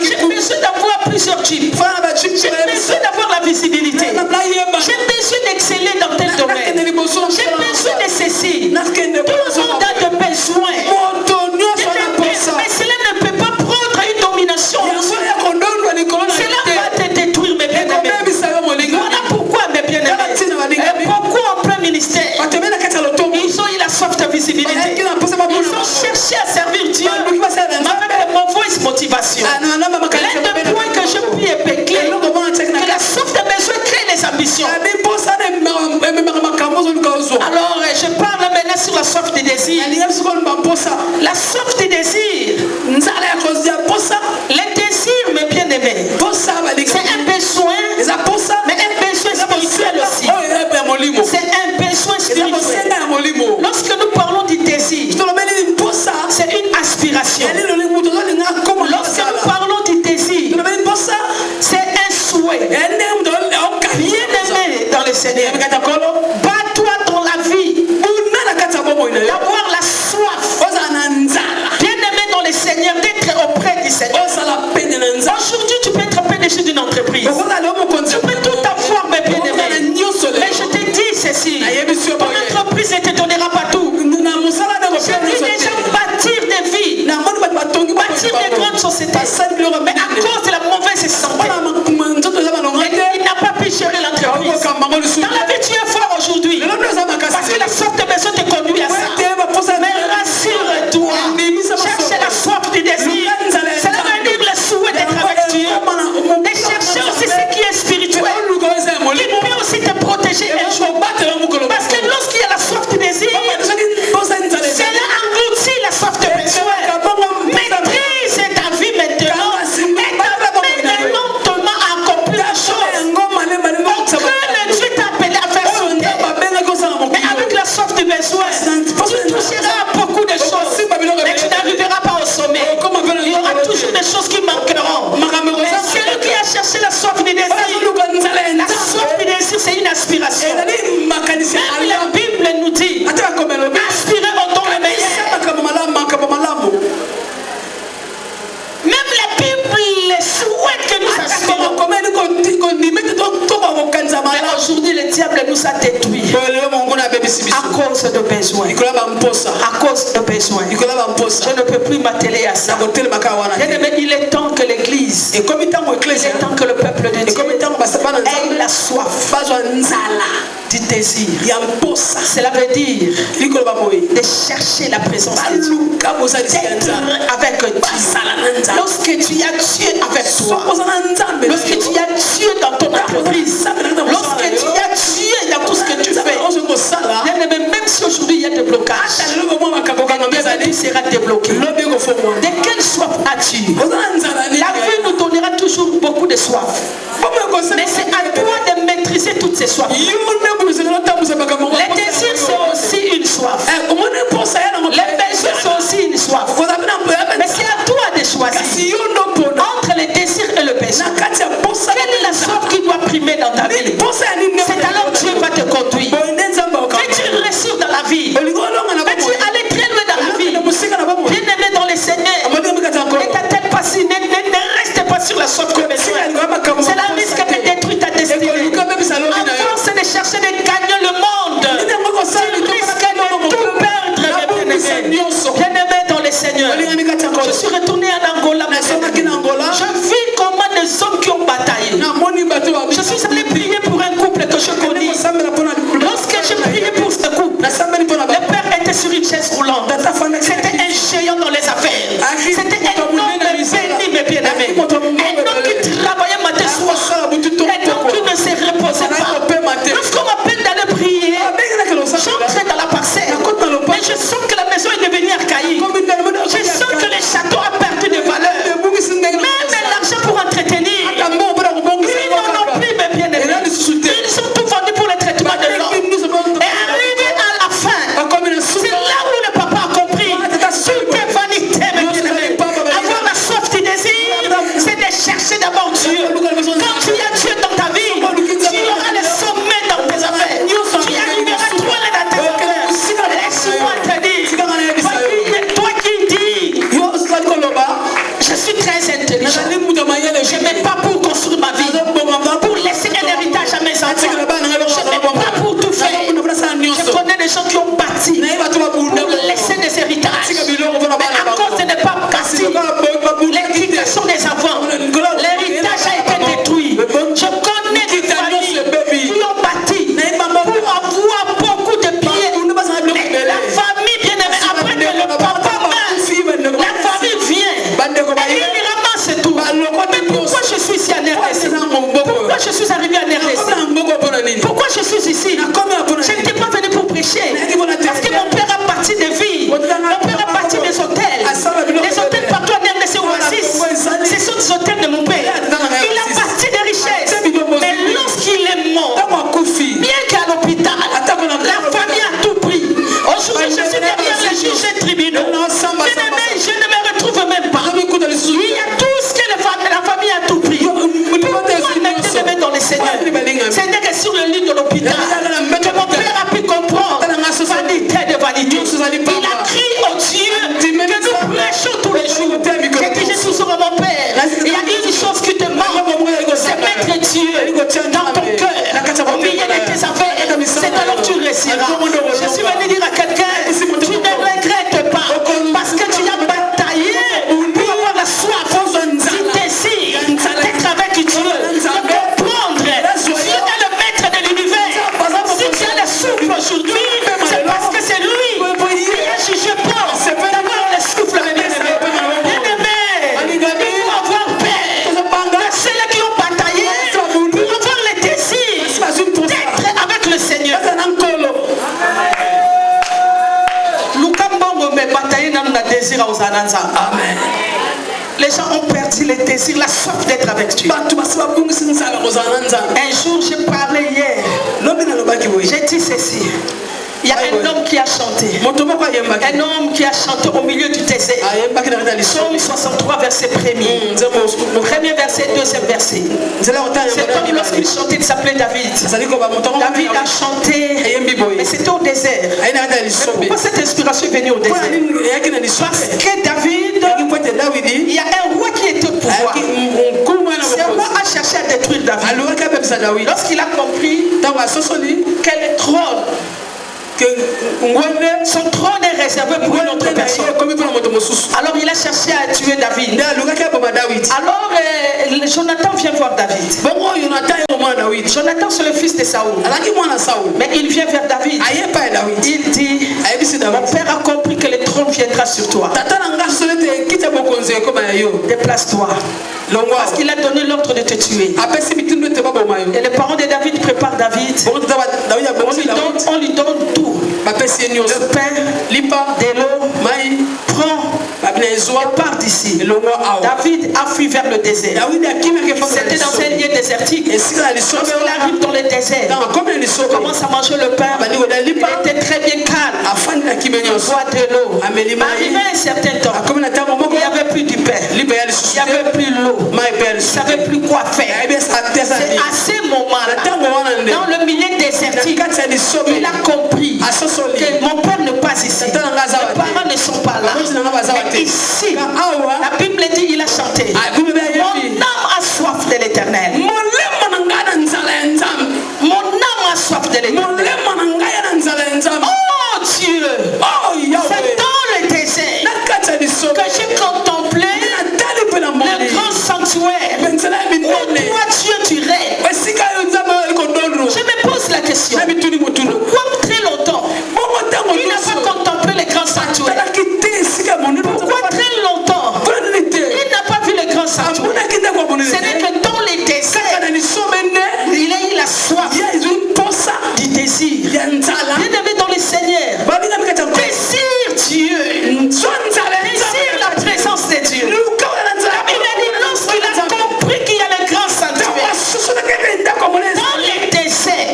J'ai besoin d'avoir plusieurs types. J'ai besoin d'avoir la visibilité. J'ai bâtir des grandes sociétés. Mais à cause de la mauvaise santé, il n'a pas pu gérer l'entreprise. Dans la vie, tu es fort aujourd'hui. Parce que la sorte de maison te conduit à ça. Mais rassure-toi. Cherchez la soif du désir. C'est la manière le souhait d'être avec Dieu. Et chercher aussi ce qui est spirituel. Qui peut aussi te protéger un jour. Parce que lorsqu'il y a la soif du désir, cela engloutit la soif de besoin. Maîtrise ta vie maintenant. Et t'amène lentement à accomplir la chose. Que Dieu t'a appelé à faire sauter. Mais avec la soif du besoin, tu toucheras à beaucoup de choses. Mais tu n'arriveras pas au sommet. Il y aura toujours des choses qui manqueront. Mais celui qui a cherché la soif du désir, la soif du désir, c'est une aspiration. Même la Bible nous dit, aspirez au don le meilleur. Même la Bible souhaite que nous aspirons. Mais aujourd'hui, le diable nous a détruits à cause de besoins. À cause de besoins. Je ne peux plus m'atteler à ça. Il est temps que l'Église, il est temps que le peuple de Dieu ait la soif du désir. Cela veut dire de chercher la présence de Dieu, d'être avec Dieu. Lorsque tu as Dieu avec toi, lorsque tu as Dieu dans ton entreprise, lorsque tu as Dieu dans tout ce que tu fais, même si aujourd'hui il y a des blocages, tu seras débloqué. De quelle soif as-tu? La vie nous donnera toujours beaucoup de soif. Mais c'est à toi de maîtriser toutes ces soifs. Les désirs sont aussi une soif. Les besoins sont aussi une soif. Mais c'est à toi de choisir entre les désirs et le besoin. Quelle est la soif qui doit primer dans ta vie? C'est alors que Dieu va te conduire. Mais tu réussir dans la vie. Mais tu aller très loin dans la vie. Bien aimé dans les Seigneurs. Et ta tête passive, ne reste pas sur la soif que besoin. C'est la risque de détruire ta destinée. À force de chercher de gagner le monde, tu risques de tout perdre, bien aimé dans les Seigneurs. Je suis retourné en Angola. Je vis comment des hommes qui ont bataillé. Je suis allé prier pour un couple que je connais. Lorsque j'ai prié pour ce couple, le père était sur une chaise roulante. C'était un géant dans les affaires. C'était un homme béni, mes bien-aimés. Un homme qui travaillait matin soir. Un homme qui ne se reposait pas. Lorsqu'on m'appelle d'aller prier, j'entre dans la parcelle. Mais je sens que la maison est devenue archaïque. Je sens que le château a perdu de valeur. Même l'argent pour entretenir. Ils n'en ont plus, mes bien-aimés. Ils ont tout vendu pour le traitement de l'eau. Et arrivé à la fin, c'est là où le papa a compris. Tout est vanité, mes bien-aimés. Avoir la soif du désir, c'est de chercher d'abord Dieu. Quand tu as Dieu dans ta vie, tu auras le sommet dans tes affaires. Tu arriveras trop loin dans tes affaires. Laisse-moi te dire, toi qui dis, je suis très intelligent. Je ne mets pas pour construire ma vie, pour laisser un héritage à mes enfants. Je ne mets pas pour tout faire. Je connais des gens qui ont bâti pour laisser des héritages. Mais à cause de ne pas bâtir, l'éducation des enfants, l'héritage a été détruit. Je connais des familles qui ont bâti pour avoir beaucoup de pieds. Mais la famille, bien aimée, après que le papa meurt, la famille vient. Et il ramasse tout. Mais pourquoi je suis ici en RDC? Pourquoi je suis arrivé en RDC? Pourquoi je suis ici? Je n'étais pas venu pour prêcher. Parce que mon père a parti des villes. Mon père a parti des hôtels. Les hôtels partout en RDC Oasis. Ce sont des hôtels de mon père. Il a parti des richesses. Mais lorsqu'il est mort, bien qu'à l'hôpital, la famille a tout pris. Aujourd'hui, je suis derrière les juges et tribunaux. Je ne me retrouve même pas. Il y a tout ce que la famille a tout pris. Pourquoi m'être aimé dans les Seigneurs? C'est que sur le lit de l'hôpital, que mon père a pu comprendre désir aux Ananza. Amen. Les gens ont perdu le désir, la soif d'être avec Dieu. Un jour, j'ai parlé hier. J'ai dit ceci. Il y a un homme qui a chanté. Un homme qui a chanté au milieu du désert. Psaume 63, verset 1er. Premier verset, deuxième verset. Cet homme, lorsqu'il chantait, il s'appelait David. David a chanté, mais c'était au désert. Mais pourquoi cette inspiration est venue au désert? Parce que David, il y a un roi qui était au pouvoir. Ce roi a cherché à détruire David. Lorsqu'il a compris quel trône, son trône est réservé pour une autre personne. Alors il a cherché à tuer David. Alors Jonathan vient voir David. Jonathan c'est le fils de Saoul. Mais il vient vers David. Il dit, mon père a compris que le trône viendra sur toi. Déplace-toi. Parce qu'il a donné l'ordre de te tuer. Et les parents de David préparent David. On lui donne tout. Le pain, de l'eau, prends et part d'ici. David a fui vers le désert. C'était dans un lieu désertique. Lorsqu'il arrive dans le désert, il commence à manger le pain. Il était très bien calme. Il boit de l'eau. Arrivé à un certain temps, il n'y avait plus du pain. Il n'y avait plus l'eau. Il ne savait plus quoi faire. C'est à ce moment-là, dans le milieu désertique, il a compris que mon père n'est pas ici. Mes parents ne sont pas là. Mais ici, la Bible dit il a chanté. Mon âme a soif de l'éternel. Mon âme a soif de l'éternel. Oh Dieu, c'est dans le désert que j'ai contemplé le grand sanctuaire où toi Dieu tu règnes. Je me pose la question, pourquoi très longtemps il n'a pas contemplé le grand sanctuaire? Pourquoi très longtemps il n'a pas vu le grand sanctuaire? Ce n'est que dans les déserts il a eu la soif du désir. Bien-aimé dans le Seigneur, désire Dieu, désire la présence de Dieu. La Bible dit lorsqu'il a compris qu'il y a le grand sanctuaire dans les déserts,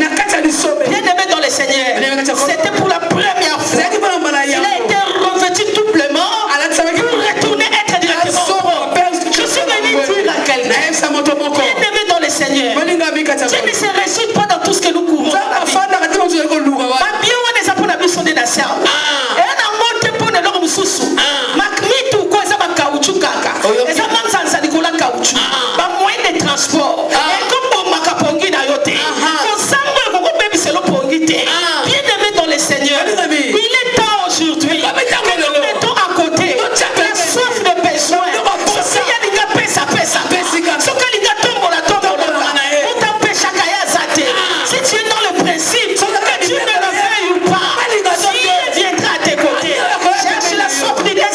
bien-aimé dans le Seigneur, c'était pour la première fois. Il a été revêtu doublement pour retourner être directement au trône. Je suis venu dire à quelqu'un, bien-aimé dans le Seigneur, Dieu ne se résout pas dans tout ce que nous courons dans la vie. Transport. Bien-aimé dans le Seigneur, il est temps aujourd'hui que nous mettons à côté la soif de besoin. Si il y a des gars, pesa. Ce que les gars tombent la tombe, on t'empêche à Kayazate. Si tu es dans le principe, que tu ne le veuilles ou pas, Dieu viendra à tes côtés. Cherche la soif du désir.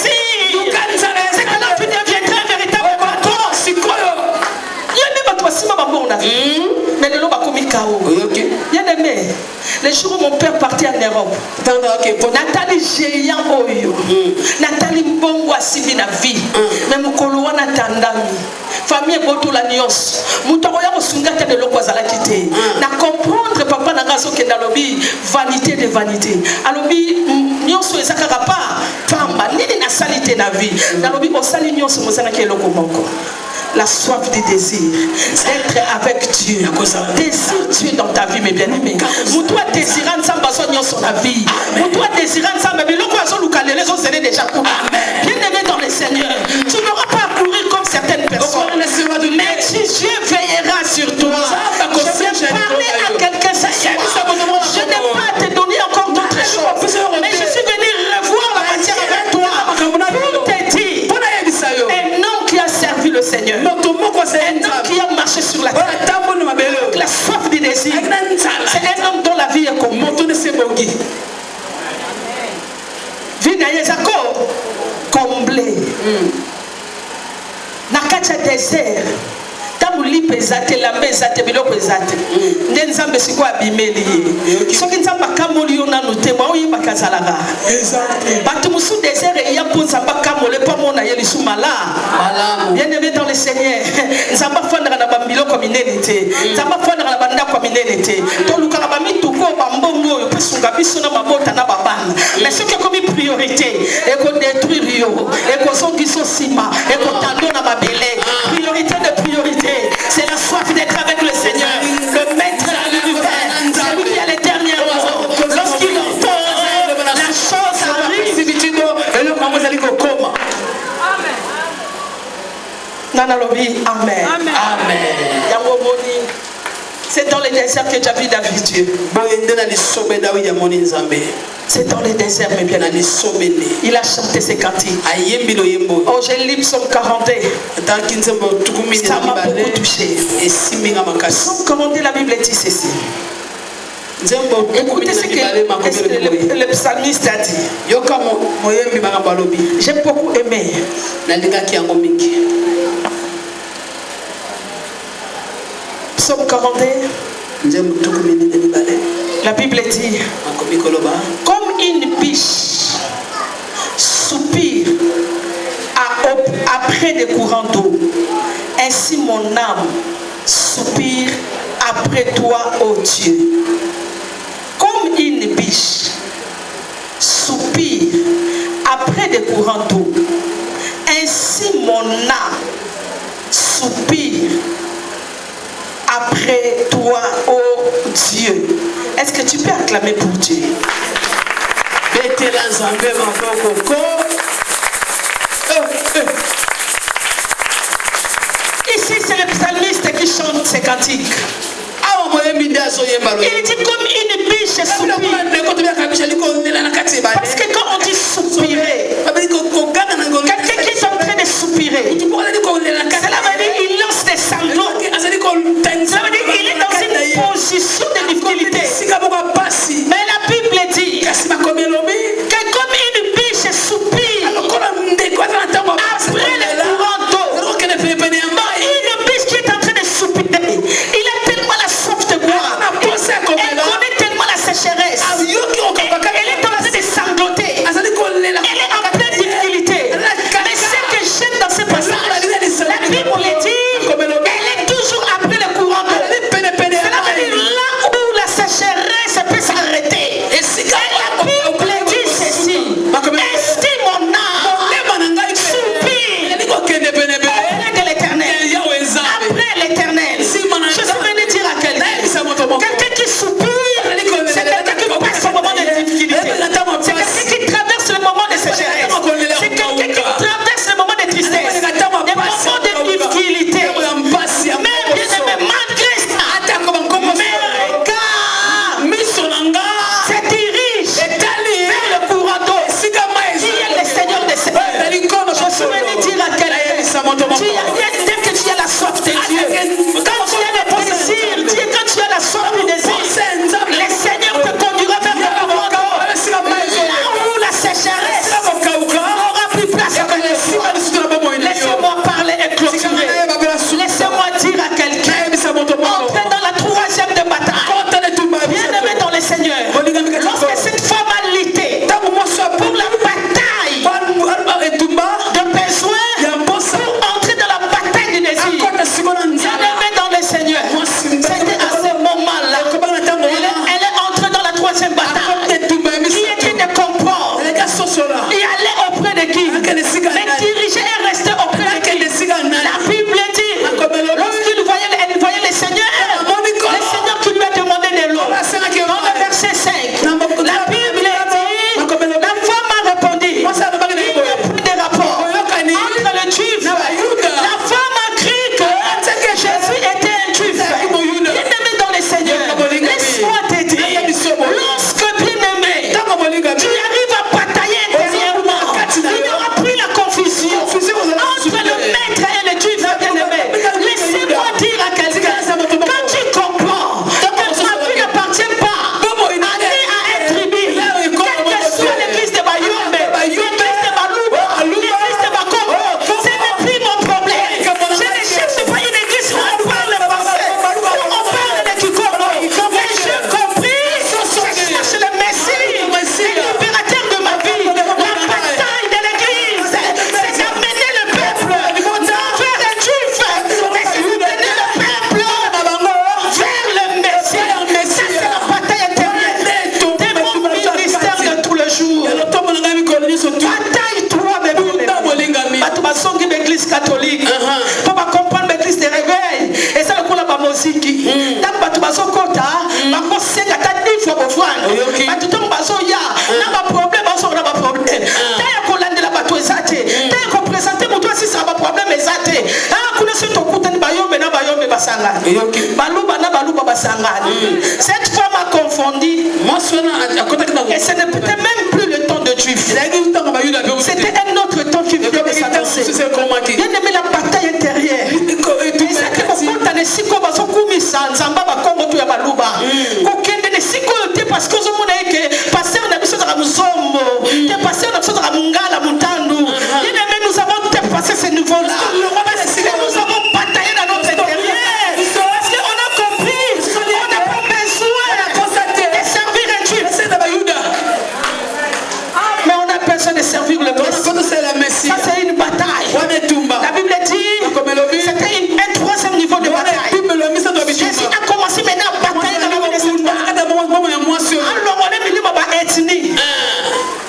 C'est que là tu deviendras un véritable patron. Mais le lot a commis chaos. Bien aimé, les jours où mon père partait en Europe, Nathalie géant oyo, Nathalie Mbongo a suivi la vie, mais mon coloa n'attendami, famille boto la nios, Moutoroya Osungata de l'Okwazala quitté, n'a comprendre papa n'a raison que dans l'obi, vanité de vanité, alobi nios ezakara pas, pamba, ni na salité na vie, dans l'obi osali nios mozana ke lokomoko. La soif du désir d'être avec Dieu. Désire Dieu dans ta vie, mes bien-aimés. Vous toi désirant ça, besoin son vie. Vous toi désirant ça, mais le quoi les autres seraient déjà courus. Bien-aimé dans le Seigneur, tu n'auras pas à courir comme certaines personnes. Mais si Dieu veillera sur toi, je vais parler à quelqu'un ça. Je n'ai pas à te donner encore d'autres choses. Mais je suis venu revoir la matière avec toi pour te dire un homme qui a servi le Seigneur. Un homme qui a marché sur la terre. La soif du désir. C'est un homme dont la vie est comme Vinayezako comblé. Nakacha désert. Ntango lipa eza te, lamba eza te, biloko eza te. Nde Nzambe siko abimeli ye. Soki Nzambe akamoli yo nanu te, mwa oyebaka azalaka. Bato mosusu désert eya mpo Nzambe akamole mpo amona ye lisu malamu. Bien-aimé dans le Seigneur, Nzambe afandaka na bambiloko minene te. Nzambe afandaka na bandako minene te. Tolukaka bamituko bambongo oyo mpe sunga biso na mabota na babana. Mais soki ekomi priorité, ekodétruire yo, ekozongi so nsima, ekotando na mabele. Priorité de priorité, c'est la soif d'être avec le Seigneur, le maître de l'univers, celui qui a les derniers mots. Lorsqu'il impose, la chose arrive. Et le maman allait au coma. Nana Lobi, amen. Amen. C'est dans les déserts que j'ai vu David Dieu. C'est dans les déserts, mais bien aimé. Il a chanté ses cantiques. Oh, j'ai lu Psaume 42. Ça m'a beaucoup touché. Psaume 42, la Bible dit ceci. Écoutez ce que le psalmiste a dit. J'ai beaucoup aimé. Psaume 42. La Bible dit, comme une biche soupire après des courants d'eau, ainsi mon âme soupire après toi, ô Dieu. Comme une biche soupire après des courants d'eau, ainsi mon âme soupire après toi, ô Dieu. Est-ce que tu peux acclamer pour Dieu? Ici, c'est le psalmiste qui chante ses cantiques. Il dit comme une biche soupire. Parce que quand on dit soupirer, quelqu'un qui est en train de soupirer, cela veut dire qu'il lance des sanglots. Cela veut dire qu'il est dans une position de difficulté. Mais la Bible dit que comme une biche soupire après le courant d'eau, une biche qui est en train de soupirer, il a tellement la soif de boire, elle connaît tellement la sécheresse, elle est en train de sangloter, elle est en pleine difficulté. Mais ce que j'aime dans ce passage, la Bible dit, elle est toujours après le courant d'eau. Cela veut dire là où la sécheresse peut s'arrêter. Et la Bible dit ceci, ainsi mon âme soupire auprès de l'Éternel. Après l'Éternel, je suis venu dire à quelqu'un qui soupire, c'est quelqu'un qui passe au moment de difficulté, c'est quelqu'un qui traverse le moment de sécheresse, c'est quelqu'un qui traverse le moment de tristesse, des moments de difficulté. Mais bien aimé, malgré ça, mes regards se dirigent vers le courant d'eau qui est le Seigneur des Seigneurs. Je suis venu dire à quelqu'un, dès que tu as la soif de Dieu, quand tu as le désir, quand tu as la soif du désir, le Seigneur te conduira vers le courant d'eau. Là où la sécheresse n'aura plus place que le. Laissez-moi parler et clôturer. Laissez-moi dire à quelqu'un, entrez dans la troisième de bataille. Bien-aimé dans le Seigneur, lorsque cette femme a lutté pour la bataille de besoin, pour entrer dans la bataille catholique. Pour comprendre l'église de réveil. Et ça, le coup, la musique. Donc, tu vas au quota, tu vas conseiller à ta vie, il faut voir. Tu vas au ya, n'a pas problème, on n'a pas problème. Tu as collandé la bateau exaté. Tu as représenté pour toi si ça va problème exaté. Ah, connaissez ton coup, tu bayome basanga. Baluba na baluba basanga. Cette femme a confondu. Et ce n'était même plus le temps de juif. C'était un autre temps qui venait de s'annoncer. Bien aimé la bataille intérieure. Et ça que vous comptez si comme vous avez Zamba Bakongo tu ya baluba. Kokende ne siko te parce que vous avez que passer on a besoin de Musomo. Te passer on a besoin de Mungala Mutandu. Bien aimé nous avons dépassé ce niveau-là. Nous avons bataillé dans notre intérieur. Parce qu'on a compris. On n'a pas besoin de servir un Dieu. Mais on a besoin de servir le Messie. Ça c'est une bataille. La Bible dit c'était un troisième niveau de bataille. Jésus a commencé maintenant à batailler dans la vie de cette bataille. Alors on est venu à ethnie.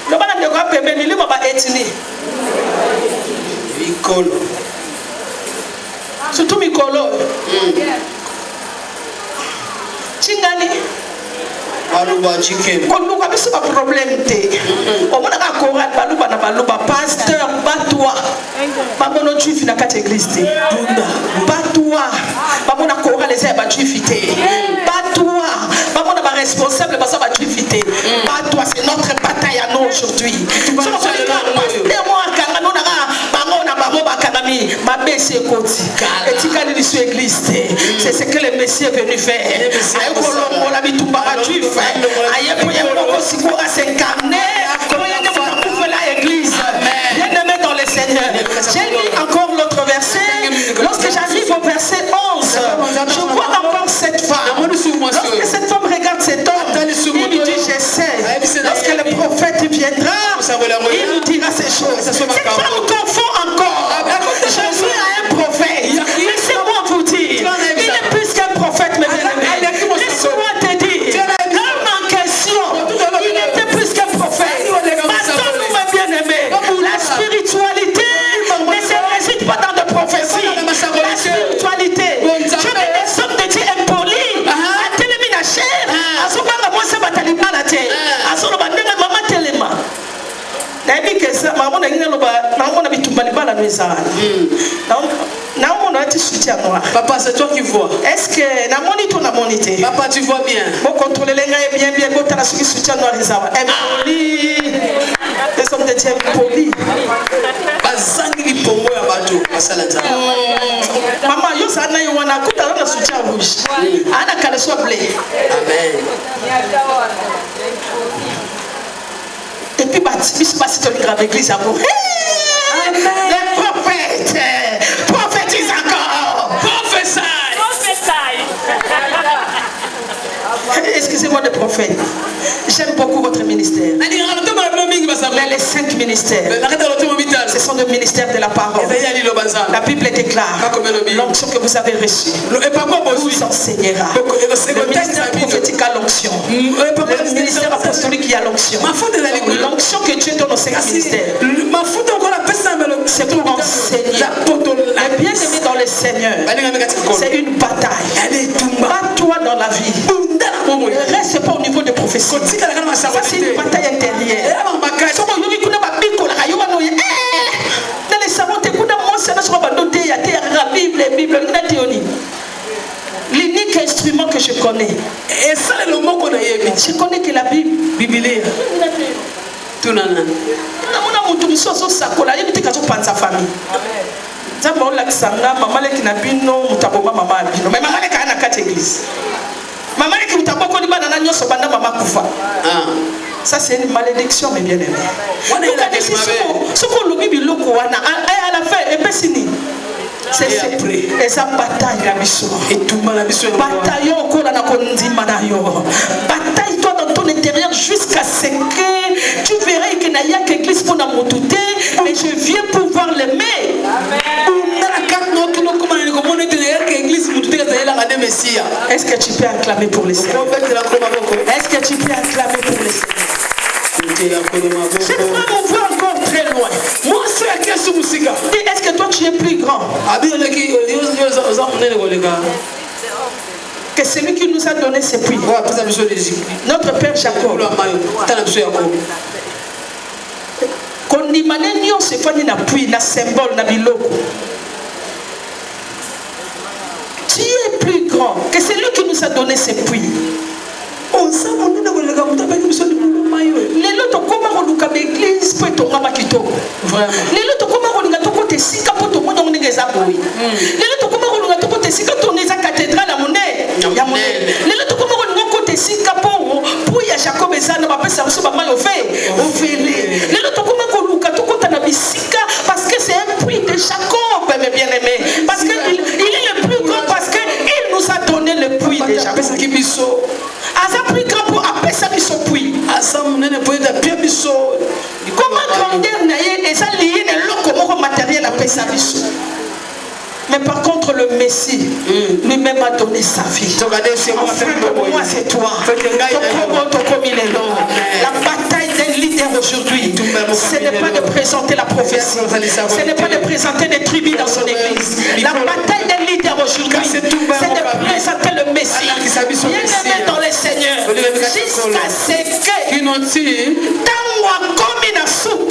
Le bas de quoi bébé venu à ethnie. Mikolo. Surtout Mikolo. Chingani. Baluba chicken. Quand nous avons ce problème té. On a un choral baluba na baluba pasteur batwa. Babono juif na quatre églises té. Batwa. Babona choral les airs juif té. Batwa. Babona ba responsable basa ba juif té. Batwa c'est notre bataille à nous aujourd'hui. Pasteur moi kanga no na bamona bamoba kanami ma baisser koti. Et tikali li sur église té. C'est ce que le Messie est venu faire. Ayo kolongo la bitumba ba juif. Aïe, pour y s'incarner, l'église. Bien-aimé dans le Seigneur. J'ai lu encore l'autre verset. Lorsque j'arrive au verset 11, je vois encore cette femme. Lorsque cette femme regarde cet homme, il lui dit je sais. Lorsque le prophète viendra, il nous dira ces choses. Cette femme confond encore. Jésus a un prophète. Laissez-moi vous dire, il est plus qu'un prophète, mes bien-aimés. Laissez-moi te dire. Il était plus qu'un prophète. Maintenant, mes bien-aimés, la spiritualité ne se réside pas dans de prophéties. La spiritualité, je vais des hommes de Dieu impolis. À télémina cher, à son banga moi ça va t'allumer la terre. À son banga maman téléma. Nabi que ça, maman n'a rien loba, maman n'a pas tout mal la nuit ça. Non, on a été soutien noir. Papa, c'est toi qui vois. Est-ce que na monité ou na monité? Papa, tu vois bien. Bon contrôler les gars bien bien. Quand t'as suivi soutien noir les awa. Impoli. Les hommes de Dieu impoli. Bazangi di pongo ya bato. Masalata. Maman, yo ça na yo wana kuta na soutien rouge. Ana kala soit blé. Amen. Et puis baptiste passe dans la grande église à vous. Les prophètes. Prophétise encore. Prophète. Excusez-moi de prophète. J'aime beaucoup votre ministère. Mais les 5 ministères, ce sont des ministères de la parole. La Bible déclare l'onction que vous avez reçue vous enseignera. Le ministère prophétique a l'onction. Le ministère apostolique y a l'onction. L'onction que Dieu donne aux 5 ministères, c'est pour enseigner. Et bien aimé dans le Seigneur, c'est une bataille. Bats-toi dans la vie. Ne reste pas au niveau de prophétie. Ça, c'est une bataille intérieure. L'unique instrument que je connais, et ça c'est le mot qu'on a aimé. Je connais que la Bible. Bible. Tout le monde. Ça c'est une malédiction, mes bien-aimés. Ce qu'on l'oublie, à la fin, c'est et ça bataille la mission. Et tout la mission. Bataillons au bataille-toi dans ton intérieur jusqu'à ce que tu verras qu'il n'y a qu'église pour nous douter, mais je viens pour voir l'aimer. Est-ce que tu peux acclamer pour les Seigneur? Est-ce que tu peux acclamer pour les Seigneur? Cette femme on voit encore très loin. Moi, c'est est-ce que toi tu es plus grand que celui qui nous a donné ces puits. Notre Père Jacob. Kondimane nyonso efani na puits, na symbole, na biloko. Tu es plus grand que celui qui nous a donné ces puits. Lelo tokoma koluka l'église po etongama kitoko. Lelo tokoma kolinga tokota esika po tomona ndenge eza boye. Lelo tokoma kolinga tokota esika tona eza cathédrale ya monene. Lelo tokoma kolinga kota esika po ya Jacob eza na bapesa biso bamai ovele. Lelo tokoma koluka tokota na bisika parce que c'est un puits de Jacob, mes bien-aimés. Parce que il est le plus grand parce que il nous a donné le puits de Jacob. Asa plus grand pour apesa biso puits. Comment grandeur naie eza lié na loko moko matériel apesa biso. Mais par contre le Messie lui-même a donné sa vie. Moi c'est toi. La bataille d'un leader aujourd'hui, ce n'est pas de présenter la prophétie, ce n'est pas de présenter des tribus dans son église. La bataille d'un leader aujourd'hui, c'est de présenter le Messie. Bien-aimé dans les seigneurs, jusqu'à ce que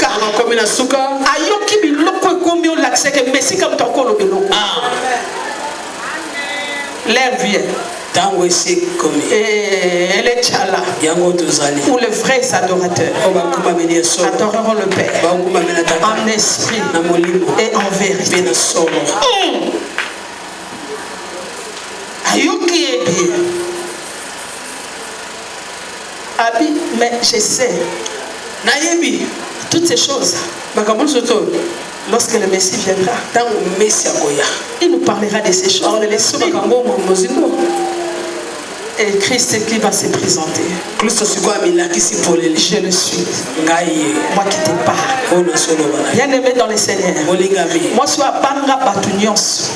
Tangwa komi na suka ayoki biloko ekomi olakisa ke Messie comme tokolo biloko. L'air vient. Tango esi komi. Elle est chala. Yango tozali. Pour les vrais adorateurs. Adoreront le Père. En esprit et en vérité. Ayoki est bien. Abi, mais je sais. Nayebi. Toutes ces choses. Lorsque le Messie viendra, il nous parlera de ces choses. Et Christ qui va se présenter. Je le suis. Moi qui te parle. Bien aimé dans les Seigneurs. Moi je suis à Banga Batunios.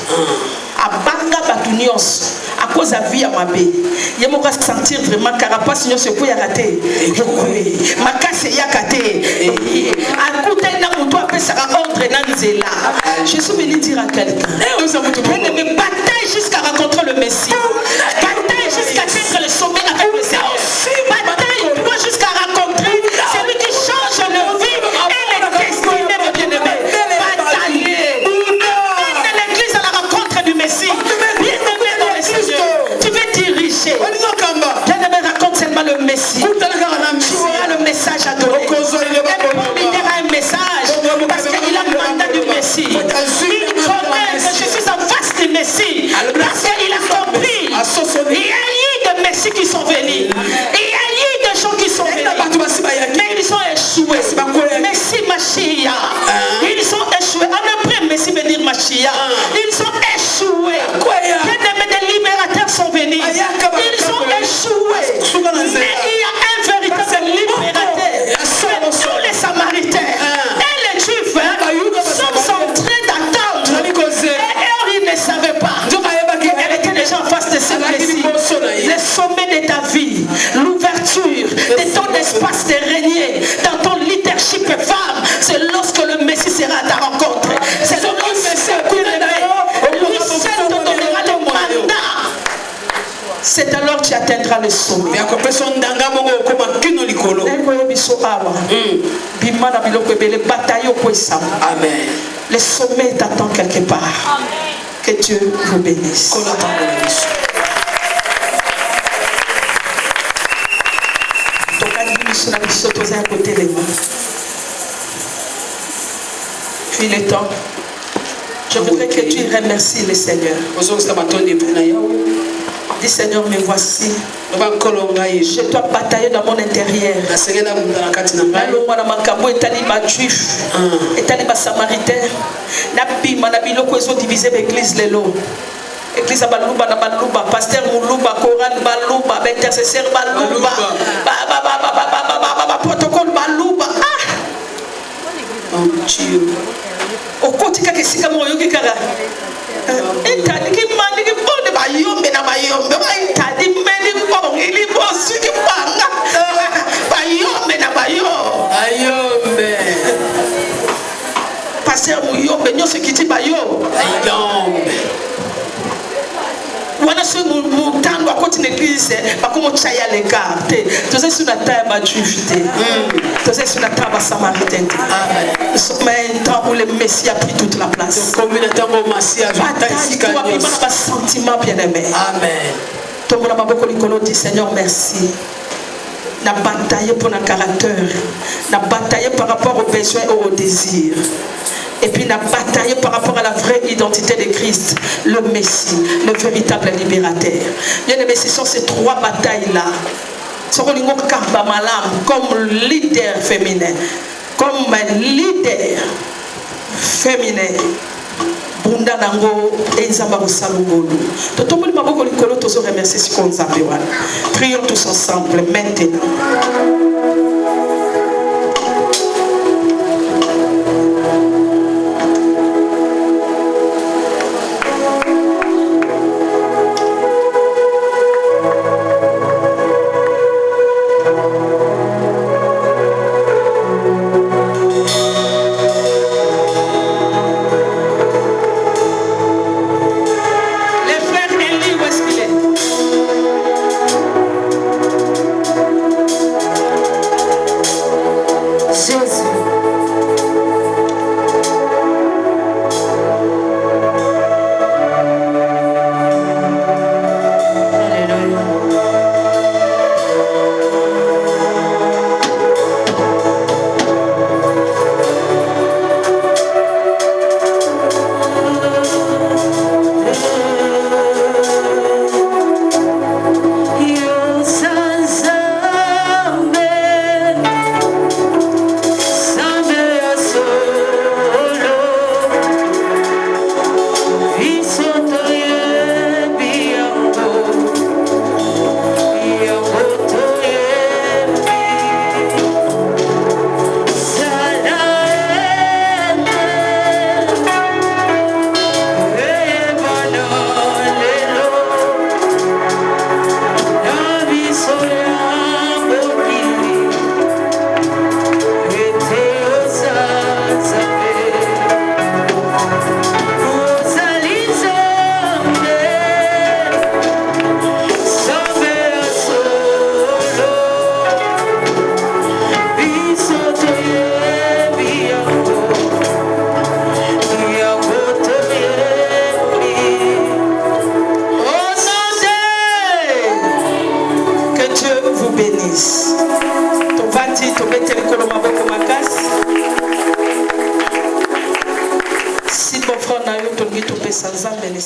À Banga Batunios. À cause de la vie à ma bé. Il me sentir vraiment carapace se peut y rater. Ma casse y a caté. À côté d'un mouton après ça ordre nanzela. Je suis venu dire à quelqu'un. Ne me bataille jusqu'à rencontrer le Messie. Bataille jusqu'à atteindre le sommet avec le Seigneur. Bataille moi jusqu'à rencontrer celui qui change leur vie et les destinées de bien-aimés. Batailler. Amenez l'église à la rencontre du Messie. Bien-aimé dans les Seigneurs. Tu veux diriger. Bien-aimé raconte seulement le Messie. Tu auras le message à donner. Un bon leader a un message parce qu'il a le mandat du Messie. Il connaît que je suis en face du Messie parce qu'il a compris. Il y a eu des Messies qui sont venus. Il y a eu des gens qui sont venus. Mais ils sont échoués. Messie Machia. Ils sont échoués. En après, Messie veut dire Machia. Ils sont échoués. Des libérateurs sont venus. Ils sont échoués. Mais il y a un véritable libérateur. Tous les Samaritains et les Juifs sont en train d'attendre. Et eux, ils ne savaient pas. Elle était déjà en face de ce Messie. Le sommet de ta vie, l'ouverture de ton espace de régner dans ton leadership femme, c'est lorsque le Messie sera à ta rencontre. C'est lorsque le Messie te donnera le mandat. C'est alors que tu atteindras le sommet. Amen. Le sommet t'attend quelque part. Que Dieu vous bénisse. Puis le temps, je voudrais que tu remercies le Seigneur. Dis Seigneur, me voici. Je dois batailler dans mon intérieur. Juif, samaritain. Divisé l'église Église à Balouba, pasteur Moulouba, Coran Balouba, intercesseur Balouba, protocole Balouba. Oh Dieu. Au quotidien, qu'est-ce que c'est Pasteur Mouyombe, nous ce qui dit Bayo. l'église bakomo chaya les cartes tous sur la table à juifité tous sur la table à samaritain mais tant où le Messie a pris toute la place comme le temps où Messie a pas sentiment bien aimé amen tombe na maboko likolo dit Seigneur merci na bataille pour notre caractère na bataille par rapport aux besoins et aux désirs. Et puis, la bataille par rapport à la vraie identité de Christ, le Messie, le véritable libérateur. Bien aimé, ce sont ces trois batailles-là. Comme leader féminin, comme leader féminin. Bunda nango ezamba salungolu. Totomoli maboko likolo tozo remercier ce qu'on a fait. Prions tous ensemble maintenant. Si mon frère n'a eu ton guide, tu peux sans âme, mais les